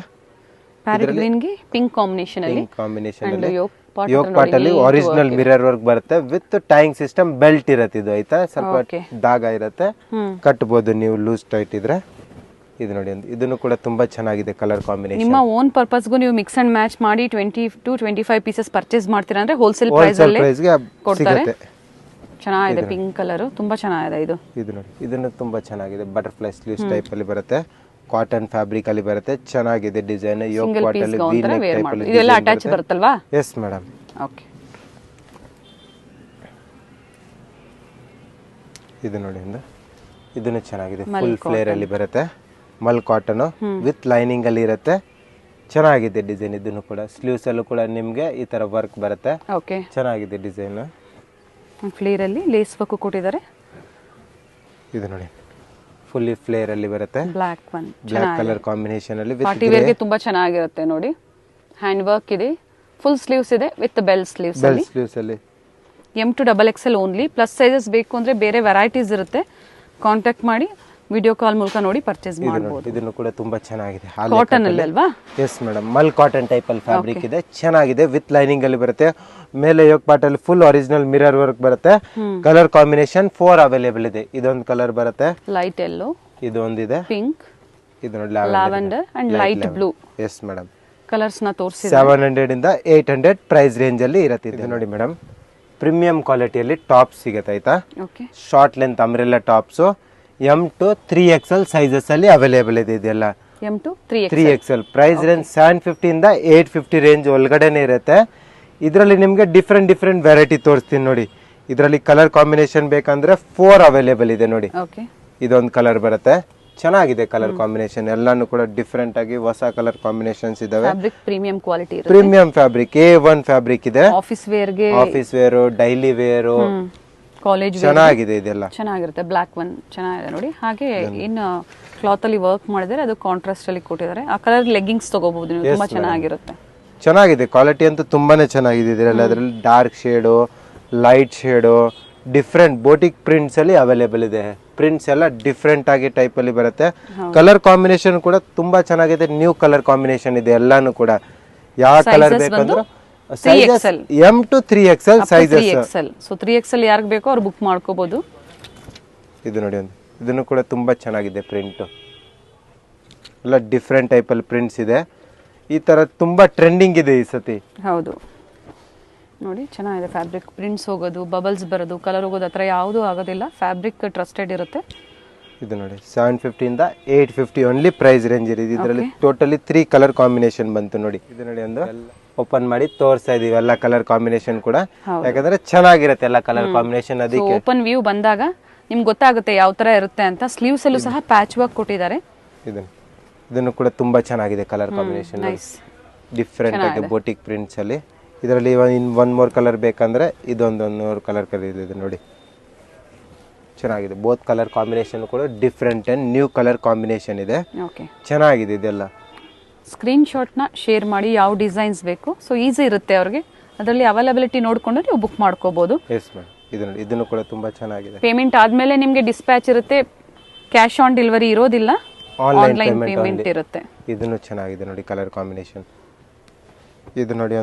ಪ್ಯಾರೆಟ್ ಗ್ರೀನ್ ಗೆ ಪಿಂಕ್ ಕಾಂಬಿನೇಷನ್ ಅಲ್ಲಿ ಕಾಂಬಿನೇಷನ್ ಅಲ್ಲಿ ಯೋಕ್ ಪಾರ್ಟ್ ಅಲ್ಲಿ ಒರಿಜಿನಲ್ ಮಿರರ್ ವರ್ಕ್ ಬರುತ್ತೆ ವಿತ್ ಟೈಯಿಂಗ್ ಸಿಸ್ಟಮ್ ಬೆಲ್ಟ್ ಇರುತ್ತೆ ಇದು ಆಯ್ತಾ ಸ್ವಲ್ಪ ದಾಗ ಇರುತ್ತೆ ಕಟ್ಟಬಹುದು ನೀವು ಲೂಸ್ ಟೈಟ್ ಇದ್ರೆ ಇದು ನೋಡಿ ಇದನ್ನು ಕೂಡ ತುಂಬಾ ಚೆನ್ನಾಗಿದೆ ಕಲರ್ ಕಾಂಬಿನೇಷನ್ ನಿಮ್ಮ ಓನ್ ಪರ್ಪಸ್ಗೂ ನೀವು ಮಿಕ್ಸ್ ಅಂಡ್ ಮ್ಯಾಚ್ ಮಾಡಿ 20 to 25 ಪೀಸಸ್ ಪರ್ಚೇಸ್ ಮಾಡ್ತೀರಾ ಅಂದ್ರೆ ಹೋಲ್ಸೇಲ್ ಪ್ರೈಸ್ ಅಲ್ಲಿ ಕೊಡ್ತಾರೆ ಚೆನ್ನಾಗಿದೆ ಪಿಂಕ್ ಕಲರ್ ತುಂಬಾ ಚೆನ್ನಾಗಿದೆ ಇದು ನೋಡಿ ಇದನ್ನು ತುಂಬಾ ಚೆನ್ನಾಗಿದೆ ಬಟರ್ಫ್ಲೈ ಸ್ಲೀವ್ಸ್ ಟೈಪ್ ಅಲ್ಲಿ ಬರುತ್ತೆ ಕಾಟನ್ ಫ್ಯಾಬ್ರಿಕ್ ಅಲ್ಲಿ ಬರುತ್ತೆ ಚೆನ್ನಾಗಿದೆ ಡಿಸೈನ್ ಯೋಕ್ ಪಾರ್ಟ್ ಅಲ್ಲಿ ವಿ ನೆಕ್ ಟೈಪ್ ಅಲ್ಲಿ ಇದೆಲ್ಲ ಅಟ್ಯಾಚ್ ಬರುತ್ತಲ್ವಾ ಎಸ್ ಮೇಡಂ ಓಕೆ ಇದು ನೋಡಿ ಇದನ್ನು ಚೆನ್ನಾಗಿದೆ ಫುಲ್ ಫ್ಲೇರ್ ಅಲ್ಲಿ ಬರುತ್ತೆ ಮಲ್ ಕಾಟನ್ ವಿತ್ ಲೈನಿಂಗ್ ಅಲ್ಲಿ ಇರುತ್ತೆ ಚೆನ್ನಾಗಿದೆ ಡಿಸೈನ್ ಇದನ್ನು ಕೂಡ ಸ್ಲೀವ್ಸ್ ಅಲ್ಲೂ ಕೂಡ ನಿಮಗೆ ಈ ತರ ವರ್ಕ್ ಬರುತ್ತೆ ಓಕೆ ಚೆನ್ನಾಗಿದೆ ಡಿಸೈನ್ ಫ್ಲೇರ್ ಅಲ್ಲಿ ಲೇಸ್ ವರ್ಕ್ ಕೊಟ್ಟಿದ್ದಾರೆ ಇದು ನೋಡಿ ಫುಲ್ಲಿ ಫ್ಲೇರ್ ಅಲ್ಲಿ ಬರುತ್ತೆ ಬ್ಲಾಕ್ ಕಲರ್ ಕಾಂಬಿನೇಷನ್ ಅಲ್ಲಿ ಪಾರ್ಟಿ ವೇರ್ ಗೆ ತುಂಬಾ ಚೆನ್ನಾಗಿರುತ್ತೆ ನೋಡಿ ಹ್ಯಾಂಡ್ ವರ್ಕ್ ಇದೆ ಫುಲ್ ಸ್ಲೀವ್ಸ್ ಇದೆ ವಿತ್ ಬೆಲ್ ಸ್ಲೀವ್ಸ್ ಅಲ್ಲಿ M2XXL ಓನ್ಲಿ ಪ್ಲಸ್ ಸೈಜಸ್ ಬೇಕು ಅಂದ್ರೆ ಬೇರೆ ವೆರೈಟೀಸ್ ಇರುತ್ತೆ ಕಾಂಟ್ಯಾಕ್ಟ್ ಮಾಡಿ ವಿಡಿಯೋ ಕಾಲ್ ಮೂಲಕ ನೋಡಿ ಪರ್ಚೇಸ್ ಮಾಡಬಹುದು ಇದನ್ನು ಕೂಡ ತುಂಬಾ ಚೆನ್ನಾಗಿದೆ ಕಾಟನ್ ಅಲ್ಲಿ ಅಲ್ವಾ ಎಸ್ ಮೇಡಂ ಮಲ್ ಕಾಟನ್ ಟೈಪ್ ಅಲ್ಲಿ ಫ್ಯಾಬ್ರಿಕ್ ಇದೆ ಚೆನ್ನಾಗಿದೆ ವಿತ್ ಲೈನಿಂಗ್ ಅಲ್ಲಿ ಬರುತ್ತೆ ಮೇಲೆ ಯೋಕ್ ಪಾರ್ಟ್ ಅಲ್ಲಿ ಫುಲ್ ಒರಿಜಿನಲ್ ಮಿರರ್ ವರ್ಕ್ ಬರುತ್ತೆ ಕಲರ್ ಕಾಂಬಿನೇಷನ್ 4 ಅವೈಲೇಬಲ್ ಇದೆ ಇದೊಂದು ಕಲರ್ ಬರುತ್ತೆ ಲೈಟ್ ಯೆಲ್ಲೋ ಇದೊಂದು ಇದೆ ಪಿಂಕ್ ಇದು ನೋಡಿ lavender and light blue yes madam colours ನ ತೋರಿಸಿ 700 ಇಂದ 800 ಪ್ರೈಸ್ ರೇಂಜ್ ಅಲ್ಲಿ ಇರುತ್ತೆ ಇದು ನೋಡಿ ಮೇಡಂ ಪ್ರೀಮಿಯಂ ಕ್ವಾಲಿಟಿಯಲ್ಲಿ ಟಾಪ್ ಸಿಗುತ್ತೆ ಆಯ್ತಾ okay short length umbrella tops M2 3XL sizes ಅಲ್ಲಿ ಅವೈಲೇಬಲ್ ಇದೆ ಇದೆಲ್ಲ M2 3XL ಪ್ರೈಸ್ ರೇಂಜ್ 750 ಇಂದ 850 ರೇಂಜ್ ಒಳಗಡೆನೆ ಇರುತ್ತೆ ಇದರಲ್ಲಿ ನಿಮಗೆ ಡಿಫ್ರೆಂಟ್ ವೆರೈಟಿ ತೋರಿಸ್ತೀನಿ ನೋಡಿ ಇದರಲ್ಲಿ ಕಲರ್ ಕಾಂಬಿನೇಷನ್ ಬೇಕಂದ್ರೆ 4 ಅವೈಲೇಬಲ್ ಇದೆ ನೋಡಿ ಓಕೆ ಇದೊಂದು ಕಲರ್ ಬರುತ್ತೆ ಚೆನ್ನಾಗಿದೆ ಕಲರ್ ಕಾಂಬಿನೇಷನ್ ಎಲ್ಲಾನು ಕೂಡ ಡಿಫ್ರೆಂಟ್ ಆಗಿ ಹೊಸ ಕಲರ್ ಕಾಂಬಿನೇಷನ್ಸ್ ಇದಾವೆ ಫ್ಯಾಬ್ರಿಕ್ ಪ್ರೀಮಿಯಂ ಕ್ವಾಲಿಟಿ ಇರುತ್ತೆ ಪ್ರೀಮಿಯಂ ಫ್ಯಾಬ್ರಿಕ್ A1 ಫ್ಯಾಬ್ರಿಕ್ ಇದೆ ಆಫೀಸ್ ವೇರ್ ಗೆ office wear daily wear college ಚೆನ್ನಾಗಿದೆ ಇದೆಲ್ಲ ಚೆನ್ನಾಗಿರುತ್ತೆ ಬ್ಲಾಕ್ ಒನ್ ಚೆನ್ನಾಗಿದೆ ನೋಡಿ ಹಾಗೆ ಇನ್ನು ಕ್ಲಾತ್ ಅಲ್ಲಿ ವರ್ಕ್ ಮಾಡಿದ್ರೆ ಅದು ಕಾಂಟ್ರಾಸ್ಟ್ ಅಲ್ಲಿ ಕೊಟ್ಟಿದ್ದಾರೆ ಆ ಕಲರ್ ಲೆಗ್ಗಿಂಗ್ಸ್ ತಗೋಬಹುದು ನೀವು ತುಂಬಾ ಚೆನ್ನಾಗಿರುತ್ತೆ ಚೆನ್ನಾಗಿದೆ ಕ್ವಾಲಿಟಿ ಅಂತೂ ತುಂಬಾನೇ ಚೆನ್ನಾಗಿದೆ ಇದರಲ್ಲಿ ಅದರಲ್ಲಿ dark shade light shade different boutique prints ಅಲ್ಲಿ ಅವೈಲೇಬಲ್ ಇದೆ ಪ್ರಿಂಟ್ಸ್ ಎಲ್ಲ ಡಿಫ್ರೆಂಟ್ ಆಗಿ ಟೈಪ್ ಅಲ್ಲಿ ಬರುತ್ತೆ ಕಲರ್ ಕಾಂಬಿನೇಷನ್ ಕೂಡ ತುಂಬಾ ಚೆನ್ನಾಗಿದೆ ನ್ಯೂ ಕಲರ್ ಕಾಂಬಿನೇಷನ್ ಇದೆ ಎಲ್ಲಾನು ಕೂಡ ಯಾವ ಕಲರ್ ಬೇಕಂದ್ರೆ M2 3XL sizes so 3XL ಯಾರಿಗೆ ಬೇಕೋ ಅವ್ರು ಬುಕ್ ಮಾಡ್ಕೋಬಹುದು ಇದು ನೋಡಿ ಇದನ್ನು ಕೂಡ ತುಂಬಾ ಚೆನ್ನಾಗಿದೆ ಪ್ರಿಂಟ್ ಎಲ್ಲ ಡಿಫ್ರೆಂಟ್ ಟೈಪ್ ಅಲ್ಲಿ ಪ್ರಿಂಟ್ಸ್ ಇದೆ ಈ ತರ ತುಂಬಾ ಟ್ರೆಂಡಿಂಗ್ ಇದೆ ಈ ಸತಿ ಹೌದು ನೋಡಿ ಚೆನ್ನಾಗಿದೆ ಫ್ಯಾಬ್ರಿಕ್ ಪ್ರಿಂಟ್ಸ್ ಹೋಗೋದು ಬಬಲ್ಸ್ ಬರೋದು ಕಲರ್ ಹೋಗೋದು ಆ ಥರ ಯಾವುದೂ ಆಗೋದಿಲ್ಲ ಫ್ಯಾಬ್ರಿಕ್ ಟ್ರಸ್ಟೆಡ್ ಇರುತ್ತೆ ಇದು ನೋಡಿ 750 ಇಂದ 850 ಓನ್ಲಿ ಪ್ರೈಸ್ ರೇಂಜ್ ಇದೆ ಇದರಲ್ಲಿ ಟೋಟಲಿ 3 ಕಲರ್ ಕಾಂಬಿನೇಷನ್ ಬಂತು ನೋಡಿ ಇದು ನೋಡಿ ಒಂದು ಓಪನ್ ಮಾಡಿ ತೋರಿಸ್ತಾ ಇದೀವಿ ಎಲ್ಲ ಕಲರ್ ಕಾಂಬಿನೇಷನ್ ಕೂಡ ಯಾಕಂದ್ರೆ ಚೆನ್ನಾಗಿರುತ್ತೆ ಎಲ್ಲ ಕಲರ್ ಕಾಂಬಿನೇಷನ್ ಅದಕ್ಕೆ ಓಪನ್ ವ್ಯೂ ಬಂದಾಗ ನಿಮ್ಗೆ ಗೊತ್ತಾಗುತ್ತೆ ಯಾವ ತರ ಇರುತ್ತೆ ಅಂತ ಸ್ಲೀವ್ಸ್ ಅಲ್ಲೂ ಸಹ ಪ್ಯಾಚ್ ವರ್ಕ್ ಕೊಟ್ಟಿದ್ದಾರೆ ಇದನ್ನು ಕೂಡ ತುಂಬಾ ಚೆನ್ನಾಗಿದೆ ಕಲರ್ ಕಾಂಬಿನೇಷನ್ ಡಿಫ್ರೆಂಟ್ ಆಗಿ ಬೋಟಿಕ್ ಪ್ರಿಂಟ್ಸ್ ಅಲ್ಲಿ ಇದರಲ್ಲಿ ಒನ್ ಮೋರ್ ಕಲರ್ ಬೇಕಂದ್ರೆ ಇದೊಂದು ಕಲರ್ ಇದೆ ನೋಡಿ ಚೆನ್ನಾಗಿದೆ ಬೋತ್ ಕಲರ್ ಕಾಂಬಿನೇಷನ್ ಕೂಡ different and new colour combination ಇದೆ ಚೆನ್ನಾಗಿದೆ ಇದೆಲ್ಲ ಸ್ಕ್ರೀನ್ ಶಾಟ್ ನ ಶೇರ್ ಮಾಡಿ ಯಾವ ಡಿಸೈನ್ಸ್ ಬೇಕು ಸೊ ಈಸಿ ಇರುತ್ತೆ ಅವ್ರಿಗೆ ಅದರಲ್ಲಿ ಅವೈಲಬಿಲಿಟಿ ನೋಡ್ಕೊಂಡು ನೀವು ಬುಕ್ ಮಾಡ್ಕೋಬಹುದು ಎಸ್ ಮ್ಯಾಮ್ ಇದು ನೋಡಿ ಇದನ್ನು ಕೂಡ ತುಂಬಾ ಚೆನ್ನಾಗಿದೆ ಪೇಮೆಂಟ್ ಆದ್ಮೇಲೆ ನಿಮಗೆ ಡಿಸ್ಪ್ಯಾಚ್ ಇರುತ್ತೆ ಕ್ಯಾಶ್ ಆನ್ ಡೆಲಿವರಿ ಇರೋದಿಲ್ಲ, ಆನ್ಲೈನ್ ಆನ್ಲೈನ್ ಪೇಮೆಂಟ್ ಇರುತ್ತೆ. ಇದನ್ನು ಚೆನ್ನಾಗಿದೆ ನೋಡಿ ಕಲರ್ ಕಾಂಬಿನೇಷನ್. ಇದು ನೋಡಿ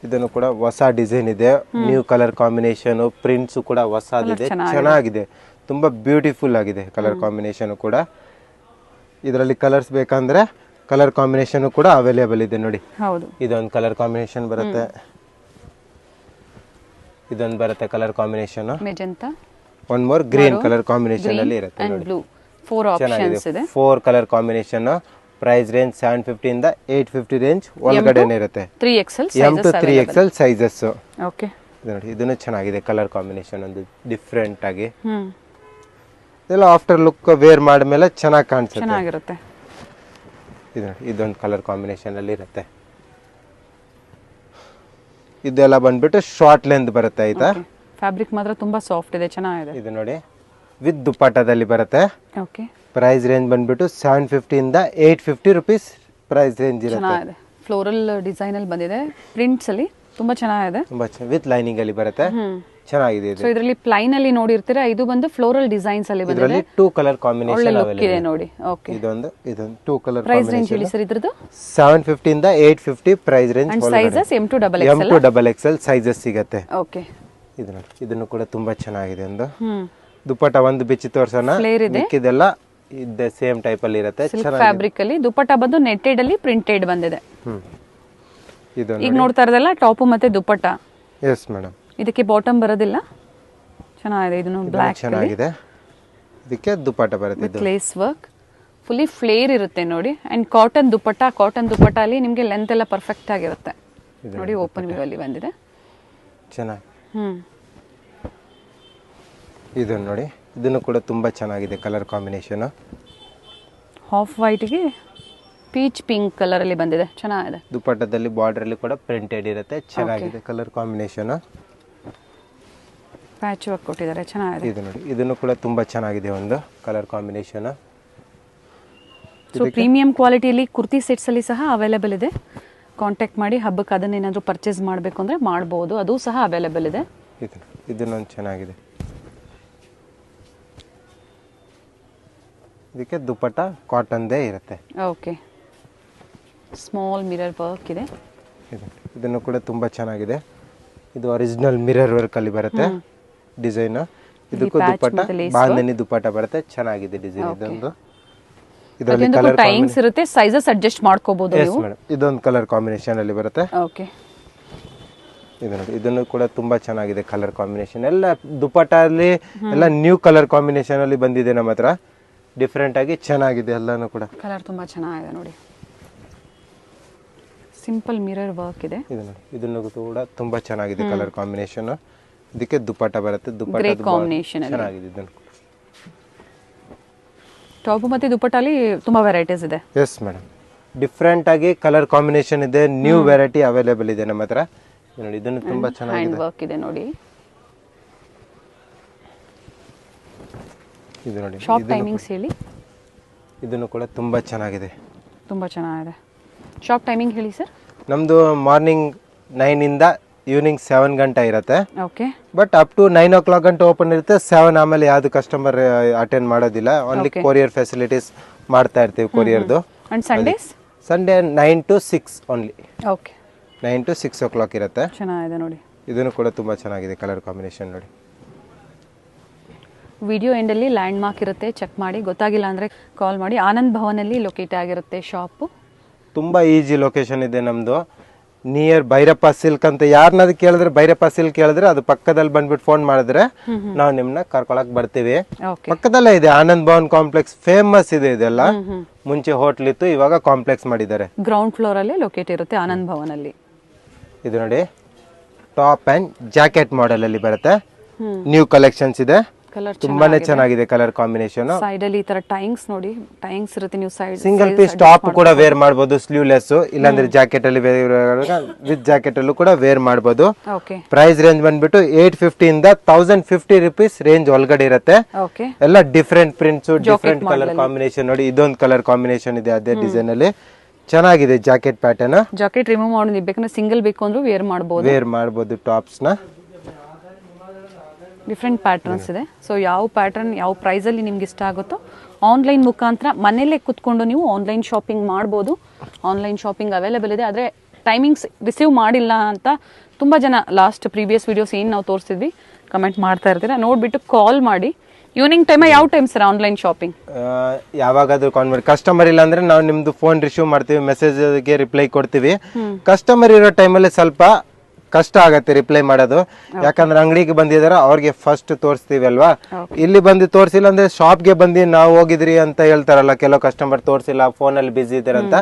ಇದನ್ನು ಕೂಡ ಹೊಸ ಡಿಸೈನ್ ಇದೆ, ನ್ಯೂ ಕಲರ್ ಕಾಂಬಿನೇಷನ್, ಪ್ರಿಂಟ್ಸ್ ಕೂಡ ಹೊಸದಿದೆ, ಚೆನ್ನಾಗಿದೆ, ತುಂಬಾ ಬ್ಯೂಟಿಫುಲ್ ಆಗಿದೆ ಕಲರ್ ಕಾಂಬಿನೇಷನ್ ಕೂಡ. ಇದರಲ್ಲಿ ಕಲರ್ಸ್ ಬೇಕಂದ್ರೆ ಕಲರ್ ಕಾಂಬಿನೇಷನ್ ಕೂಡ ಅವೈಲೇಬಲ್ ಇದೆ ನೋಡಿ. ಹೌದು, ಇದೊಂದು ಕಲರ್ ಕಾಂಬಿನೇಷನ್ ಬರುತ್ತೆ, ಇದೊಂದು ಬರುತ್ತೆ colour combination, magenta, one more green colour combination ಅಲ್ಲಿ ಇರುತ್ತೆ ಅಂಡ್ ನೋಡಿ. ಬ್ಲೂ, 4 ಆಪ್ಷನ್ಸ್ ಇದೆ. 4 ಕಲರ್ ಕಾಂಬಿನೇಷನ್. ಪ್ರೈಸ್ ರೇಂಜ್ 750 ಇಂದ 850 ರೇಂಜ್ ಒಳಗಡೆನೆ ಇರುತ್ತೆ. 3XL M to 3XL sizes. Okay, ನೋಡಿ ಇದನ್ನು ಚೆನ್ನಾಗಿದೆ ಕಲರ್ ಕಾಂಬಿನೇಷನ್, ಒಂದು ಡಿಫ್ರೆಂಟ್ ಆಗಿ. ಹ್ಮ್, ಇದೆಲ್ಲ ಆಫ್ಟರ್ ಲುಕ್ ವೇರ್ ಮಾಡಿದ್ಮೇಲೆ ಚೆನ್ನಾಗಿ ಕಾಣಿಸುತ್ತೆ. ಚೆನ್ನಾಗಿರುತ್ತೆ. ಇದು ನೋಡಿ ಇದೊಂದು ಕಲರ್ ಕಾಂಬಿನೇಷನ್ ಅಲ್ಲಿ ಇರುತ್ತೆ. ಇದೆಲ್ಲ ಬಂದ್ಬಿಟ್ಟು ಶಾರ್ಟ್ ಲೆಂತ್ ಬರುತ್ತೆ ಆಯ್ತಾ. ಫ್ಯಾಬ್ರಿಕ್ ಮಾತ್ರ ತುಂಬಾ ಸಾಫ್ಟ್ ಇದೆ, ಚೆನ್ನಾಗಿದೆ. ಇದು ನೋಡಿ ವಿತ್ ದುಪ್ಪಟ್ಟದಲ್ಲಿ ಬರುತ್ತೆ. ಓಕೆ, ಪ್ರೈಸ್ ರೇಂಜ್ ಬಂದ್ಬಿಟ್ಟು 750 ಇಂದ 850 ರುಪೀಸ್ ಪ್ರೈಸ್ ರೇಂಜ್ ಇರುತ್ತೆ. ಚೆನ್ನಾಗಿದೆ. ಫ್ಲೋರಲ್ ಡಿಸೈನ್ ಅಲ್ಲಿ ಬಂದಿದೆ, ಪ್ರಿಂಟ್ಸ್ ಅಲ್ಲಿ ತುಂಬಾ ಚೆನ್ನಾಗಿದೆ. ತುಂಬಾ ವಿತ್ ಲೈನಿಂಗ್ ಅಲ್ಲಿ ಬರುತ್ತೆ, ಚೆನ್ನಾಗಿದೆ ಇದು. ಸೊ ಇದರಲ್ಲಿ ಪ್ಲೈನ್ ಅಲ್ಲಿ ನೋಡಿರ್ತೀರಾ, ಇದು ಬಂದು ಫ್ಲೋರಲ್ ಡಿಸೈನ್ಸ್ ಅಲ್ಲಿ ಬಂದಿದೆ. ಇದರಲ್ಲಿ 2 ಕಲರ್ ಕಾಂಬಿನೇಷನ್ ಒಳ್ಳೆ ಲುಕ್ ಅವೈಲೇಬಲ್ ಇದೆ ನೋಡಿ. ಓಕೆ, ಇದೊಂದು 2 ಕಲರ್ ಪ್ರೈಸ್ ರೇಂಜ್ ಹೇಳಿ ಸರ್ ಇದ್ರದ್ದು. 750 ಇಂದ 850 price range. And sizes M to XXL sizes ಸಿಗುತ್ತೆ. ಓಕೆ, ಇದು ನೋಡಿ ಇದನ್ನು ಕೂಡ ತುಂಬಾ ಚೆನ್ನಾಗಿದೆ. ಒಂದು ಹ್ಮ್, ದುಪ್ಪಟ್ಟ ಒಂದು ಬಿಚ್ಚಿ ತೋರ್ಸೋಣ, ಫ್ಲೇರ್ ಇದೆ, ಮಿಕ್ಕಿದೆಲ್ಲ ಇದೆ ಸೇಮ್ ಟೈಪ್ ಅಲ್ಲಿ ಇರುತ್ತೆ. ಫ್ಯಾಬ್ರಿಕ್ ಅಲ್ಲಿ ದುಪ್ಪಟ್ಟ ಬಂದು ನೆಟ್ಟೆಡ್ ಅಲ್ಲಿ ಪ್ರಿಂಟೆಡ್ ಬಂದಿದೆ. ಇದು ಈಗ ನೋಡ್ತಾ ಇರೋದಲ್ಲ ಟಾಪ್ ಮತ್ತೆ ದುಪ್ಪಟ್ಟ. ಎಸ್ ಮೇಡಮ್, ಇದಕ್ಕೆ ಬಾಟಮ್ ಬರೋದಿಲ್ಲ. ಚೆನ್ನಾಗಿದೆ, ಇದನ್ನು ಬ್ಲಾಕ್ ಚೆನ್ನಾಗಿದೆ. ಇದಕ್ಕೆ ದುಪ್ಪಟ್ಟ ಬರುತ್ತೆ, ಇದು ಲೇಸ್ ವರ್ಕ್, ಫುಲ್ಲಿ ಫ್ಲೇರ್ ಇರುತ್ತೆ ನೋಡಿ. ಅಂಡ್ ಕಾಟನ್ ದುಪ್ಪಟ್ಟ ಅಲ್ಲಿ ನಿಮಗೆ ಲೆಂತ್ ಎಲ್ಲ ಪರ್ಫೆಕ್ಟ್ ಆಗಿರುತ್ತೆ ನೋಡಿ. ಓಪನ್ ವ್ಯೂ ಅಲ್ಲಿ ಬಂದಿದೆ, ಚೆನ್ನಾಗಿ. ಹ್ಮ್, ಇದನ್ನು ನೋಡಿ, ಇದನ್ನು ಕೂಡ ತುಂಬಾ ಚೆನ್ನಾಗಿದೆ ಕಲರ್ ಕಾಂಬಿನೇಷನ್. ಹಾಫ್ ವೈಟ್ಗೆ ಪೀಚ್ ಪಿಂಕ್ ಕಲರ್ ಅಲ್ಲಿ ಬಂದಿದೆ, ಚೆನ್ನಾಗಿದೆ. ದುಪ್ಪಟ್ಟದಲ್ಲಿ ಬಾರ್ಡರ್ ಅಲ್ಲಿ ಕೂಡ ಪ್ರಿಂಟೆಡ್ ಇರುತ್ತೆ, ಚೆನ್ನಾಗಿದೆ ಕಲರ್ ಕಾಂಬಿನೇಷನ್. ಪ್ಯಾಚ್ ವರ್ಕ್ ಕೊಟ್ಟಿದ್ದಾರೆ, ಚೆನ್ನಾಗಿದೆ. ಇದು ನೋಡಿ ಇದನ್ನು ಕೂಡ ತುಂಬಾ ಚೆನ್ನಾಗಿದೆ ಒಂದು ಕಲರ್ ಕಾಂಬಿನೇಷನ್. ಸೊ ಪ್ರೀಮಿಯಂ ಕ್ವಾಲಿಟಿಯಲ್ಲಿ ಕುರ್ತಿ ಸೆಟ್ಸ್ ಅಲ್ಲಿ ಸಹ ಅವೈಲೇಬಲ್ ಇದೆ. ಕಾಂಟ್ಯಾಕ್ಟ್ ಮಾಡಿ, ಹಬ್ಬಕ್ಕೆ ಅದನ್ನೇನಾದರೂ ಪರ್ಚೇಸ್ ಮಾಡಬೇಕು ಅಂದರೆ ಮಾಡ್ಬೋದು, ಅದು ಸಹ ಅವೈಲೇಬಲ್ ಇದೆ. ಇದನ್ನೊಂದು ಚೆನ್ನಾಗಿದೆ. ಇದಕ್ಕೆ ದುಪ್ಪಟ್ಟ ಕಾಟನ್ದೇ ಇರುತ್ತೆ. ಓಕೆ, ಸ್ಮಾಲ್ ಮಿರರ್ ವರ್ಕ್ ಇದೆ. ಇದನ್ನು ಕೂಡ ತುಂಬಾ ಚೆನ್ನಾಗಿದೆ. ಇದು ಒರಿಜಿನಲ್ ಮಿರರ್ ವರ್ಕ್ ಅಲ್ಲಿ ಬರುತ್ತೆ ಡಿಸೈನ್. ಇದಕ್ಕೂ ದುಪ್ಪಟ್ಟ ಬಾಂಧನಿ ದುಪ್ಪಟ್ಟ ಬರುತ್ತೆ, ಚೆನ್ನಾಗಿದೆ ಡಿಸೈನ್. ಇದೊಂದು ಇದರಲ್ಲಿ ಕಲರ್ ಟೈಮ್ಸ್ ಇರುತ್ತೆ, ಸೈಜಸ್ ಅಡ್ಜಸ್ಟ್ ಮಾಡ್ಕೋಬಹುದು ನೀವು. ಇದೊಂದು ಕಲರ್ ಕಾಂಬಿನೇಷನ್ ಅಲ್ಲಿ ಬರುತ್ತೆ. ಓಕೆ, ಇದು ನೋಡಿ ಇದನ್ನು ಕೂಡ ತುಂಬಾ ಚೆನ್ನಾಗಿದೆ ಕಲರ್ ಕಾಂಬಿನೇಷನ್. ಎಲ್ಲ ದುಪ್ಪಟ್ಟ ಅಲ್ಲಿ ಎಲ್ಲ ನ್ಯೂ ಕಲರ್ ಕಾಂಬಿನೇಷನ್ ಅಲ್ಲಿ ಬಂದಿದೆ ನಮ್ಮ ಹತ್ರ, ಡಿಫ್ರೆಂಟ್ ಆಗಿ ಚೆನ್ನಾಗಿದೆ ಎಲ್ಲಾನು ಕೂಡ. ಕಲರ್ ತುಂಬಾ ಚೆನ್ನಾಗಿದೆ ನೋಡಿ. ಸಿಂಪಲ್ ಮಿರರ್ ವರ್ಕ್ ಇದೆ. ಇದು ನೋಡಿ ಇದನ್ನು ಕೂಡ ತುಂಬಾ ಚೆನ್ನಾಗಿದೆ ಕಲರ್ ಕಾಂಬಿನೇಷನ್. ಇದಕ್ಕೆ ದುಪ್ಪಟ್ಟ ಬರುತ್ತೆ, ದುಪ್ಪಟ್ಟ ಕಾಂಬಿನೇಷನ್ ಚೆನ್ನಾಗಿದೆ. ಇದನ್ನು ಟಾಪ್ ಮತ್ತೆ ದುಪ್ಪಟ್ಟಲ್ಲಿ ತುಂಬಾ ವೆರೈಟೀಸ್ ಇದೆ. ಎಸ್ ಮೇಡಮ್, ಡಿಫ್ರೆಂಟ್ ಆಗಿ ಕಲರ್ ಕಾಂಬಿನೇಷನ್ ಇದೆ, ನ್ಯೂ ವೆರೈಟಿ ಅವೈಲೇಬಲ್ ಇದೆ ನಮ್ಮ ಹತ್ರ. ನೋಡಿ ಇದನ್ನು ತುಂಬಾ ಚೆನ್ನಾಗಿದೆ, ಹ್ಯಾಂಡ್ ವರ್ಕ್ ಇದೆ ನೋಡಿ. ಇದು ನೋಡಿ ಶಾಪ್ ಟೈಮಿಂಗ್ಸ್ ಹೇಳಿ. ಇದನ್ನು ಕೂಡ ತುಂಬಾ ಚೆನ್ನಾಗಿದೆ, ತುಂಬಾ ಚೆನ್ನಾಗಿದೆ. ಶಾಪ್ ಟೈಮಿಂಗ್ ಹೇಳಿ ಸರ್. ನಮ್ದು ಮಾರ್ನಿಂಗ್ 9 ಇಂದ ಈವ್ನಿಂಗ್ 7 ಗಂಟೆ ಇರುತ್ತೆ. Okay, but up to 9 o'clock ಗಂಟೆ ಓಪನ್ ಇರುತ್ತೆ. 7 ಆಮೇಲೆ ಯಾವ್ದು ಕಸ್ಟಮರ್ ಅಟೆಂಡ್ ಮಾಡೋದಿಲ್ಲ, ಓನ್ಲಿ ಕೊರಿಯರ್ ಫೆಸಿಲಿಟೀಸ್ ಮಾಡ್ತಾ ಇರ್ತೀವಿ ಕೊರಿಯರ್ದು. And Sundays? Sunday 9 to 6 only. Okay, 9 to 6 o'clock ಇರುತ್ತೆ. ಚೆನ್ನಾಗಿದೆ ನೋಡಿ. ಇದನ್ನು ಕೂಡ ತುಂಬಾ ಚೆನ್ನಾಗಿದೆ ಕಲರ್ ಕಾಂಬಿನೇಷನ್ ನೋಡಿ. ವಿಡಿಯೋ ಎಂಡಲ್ಲಿ ಲ್ಯಾಂಡ್ ಮಾರ್ಕ್ ಇರುತ್ತೆ, ಚೆಕ್ ಮಾಡಿ. ಗೊತ್ತಾಗಿಲ್ಲ ಅಂದರೆ ಕಾಲ್ ಮಾಡಿ. ಆನಂದ್ ಭವನಲ್ಲಿ ಲೊಕೇಟ್ ಆಗಿರುತ್ತೆ ಶಾಪು. ತುಂಬ ಈಜಿ ಲೊಕೇಶನ್ ಇದೆ ನಮ್ಮದು. ನಿಯರ್ ಭೈರಪ್ಪ ಸಿಲ್ಕ್ ಅಂತ ಯಾರನ್ನಾದ್ರು ಕೇಳಿದ್ರೆ, ಭೈರಪ್ಪ ಸಿಲ್ಕ್ ಕೇಳಿದ್ರೆ ಅದು ಪಕ್ಕದಲ್ಲಿ ಬಂದ್ಬಿಟ್ಟು ಫೋನ್ ಮಾಡಿದ್ರೆ ನಾವು ನಿಮ್ಮನ್ನ ಕರ್ಕೊಳಕ್ ಬರ್ತೀವಿ. ಪಕ್ಕದಲ್ಲೇ ಇದೆ ಆನಂದ್ ಭವನ್ ಕಾಂಪ್ಲೆಕ್ಸ್, ಫೇಮಸ್ ಇದೆ ಇದೆಲ್ಲ. ಮುಂಚೆ ಹೋಟ್ಲ್ ಇತ್ತು, ಇವಾಗ ಕಾಂಪ್ಲೆಕ್ಸ್ ಮಾಡಿದ್ದಾರೆ. ಗ್ರೌಂಡ್ ಫ್ಲೋರ್ ಅಲ್ಲಿ ಲೊಕೇಟ್ ಇರುತ್ತೆ ಆನಂದ್ ಭವನ್ ಅಲ್ಲಿ. ಇದು ನೋಡಿ ಟಾಪ್ ಅಂಡ್ ಜಾಕೆಟ್ ಮಾಡೆಲ್ ಅಲ್ಲಿ ಬರುತ್ತೆ, ನ್ಯೂ ಕಲೆಕ್ಷನ್ಸ್ ಇದೆ. ಕಲರ್ ತುಂಬಾನೇ ಚೆನ್ನಾಗಿದೆ ಕಲರ್ ಕಾಂಬಿನೇಷನ್. ಸೈಡ್ ಅಲ್ಲಿ ಈ ತರ ಟೈಂಗ್ಸ್ ನೋಡಿ, ಟೈಂಗ್ಸ್ ಇರುತ್ತೆ. ನೀವು ಸೈಡ್ ಸಿಂಗಲ್ ಪೀಸ್ ಟಾಪ್ ಕೂಡ ವೇರ್ ಮಾಡಬಹುದು, ಸ್ಲೀವ್ಲೆಸ್. ಇಲ್ಲಾಂದ್ರೆ ಜಾಕೆಟ್ ಅಲ್ಲಿ ವಿತ್ ಜಾಕೆಟ್ ಅಲ್ಲೂ ಕೂಡ ವೇರ್ ಮಾಡಬಹುದು. ಓಕೆ, ಪ್ರೈಸ್ ರೇಂಜ್ ಬಂದ್ಬಿಟ್ಟು 850 ಇಂದ 1050 ರುಪೀಸ್ ರೇಂಜ್ ಒಳಗಡೆ ಇರುತ್ತೆ. ಓಕೆ, ಎಲ್ಲ different prints, different colour combination. ನೋಡಿ ಇದೊಂದು ಕಲರ್ ಕಾಂಬಿನೇಷನ್ ಇದೆ ಅದೇ ಡಿಸೈನ್ ಅಲ್ಲಿ, ಚೆನ್ನಾಗಿದೆ ಜಾಕೆಟ್ ಪ್ಯಾಟರ್ನ್. ಜಾಕೆಟ್ ರಿಮೂವ್ ಮಾಡಿ ಬೇಕಂದ್ರೆ ಸಿಂಗಲ್ ಬೇಕು ಅಂದ್ರೂ ವೇರ್ ಮಾಡಬಹುದು. ವೇರ್ ಮಾಡಬಹುದು ಟಾಪ್ಸ್ ನ. ಡಿಫ್ರೆಂಟ್ ಪ್ಯಾಟರ್ನ್ಸ್ ಇದೆ. ಸೊ ಯಾವ ಪ್ಯಾಟರ್ನ್ ಯಾವ ಪ್ರೈಸಲ್ಲಿ ನಿಮ್ಗೆ ಇಷ್ಟ ಆಗುತ್ತೋ ಆನ್ಲೈನ್ ಮುಖಾಂತರ ಮನೆಯಲ್ಲೇ ಕುತ್ಕೊಂಡು ನೀವು ಆನ್ಲೈನ್ ಶಾಪಿಂಗ್ ಮಾಡ್ಬೋದು. ಆನ್ಲೈನ್ ಶಾಪಿಂಗ್ ಅವೈಲೇಬಲ್ ಇದೆ. ಆದರೆ ಟೈಮಿಂಗ್ಸ್ ರಿಸೀವ್ ಮಾಡಿಲ್ಲ ಅಂತ ತುಂಬ ಜನ ಲಾಸ್ಟ್ ಪ್ರೀವಿಯಸ್ ವೀಡಿಯೋಸ್ ಏನು ನಾವು ತೋರಿಸಿದ್ವಿ ಕಮೆಂಟ್ ಮಾಡ್ತಾ ಇರ್ತೀರಾ. ನೋಡಿಬಿಟ್ಟು ಕಾಲ್ ಮಾಡಿ. ಈವ್ನಿಂಗ್ ಟೈಮ್ ಯಾವ ಟೈಮ್ ಸರ್ ಆನ್ಲೈನ್ ಶಾಪಿಂಗ್? ಯಾವಾಗಾದ್ರೂ ಕಾಲ್ ಮಾಡಿ. ಕಸ್ಟಮರ್ ಇಲ್ಲ ಅಂದ್ರೆ ನಾವು ನಿಮ್ದು ಫೋನ್ ರಿಸೀವ್ ಮಾಡ್ತೀವಿ, ಮೆಸೇಜ್ಗೆ ರಿಪ್ಲೈ ಕೊಡ್ತೀವಿ. ಕಸ್ಟಮರ್ ಇರೋ ಟೈಮಲ್ಲಿ ಸ್ವಲ್ಪ ಕಷ್ಟ ಆಗತ್ತೆ ರಿಪ್ಲೈ ಮಾಡೋದು. ಯಾಕಂದ್ರೆ ಅಂಗಡಿಗೆ ಬಂದಿದಾರ ಅವ್ರಿಗೆ ಫಸ್ಟ್ ತೋರಿಸ್ತೀವಿ ಅಲ್ವಾ. ಇಲ್ಲಿ ಬಂದು ತೋರಿಸಿಲ್ಲ ಅಂದ್ರೆ ಶಾಪ್ಗೆ ಬಂದು ನಾವು ಹೋಗಿದ್ರಿ ಅಂತ ಹೇಳ್ತಾರಲ್ಲ ಕೆಲವು ಕಸ್ಟಮರ್, ತೋರಿಸಿಲ್ಲ ಫೋನಲ್ಲಿ ಬಿಸಿ ಇದಾರೆ ಅಂತ.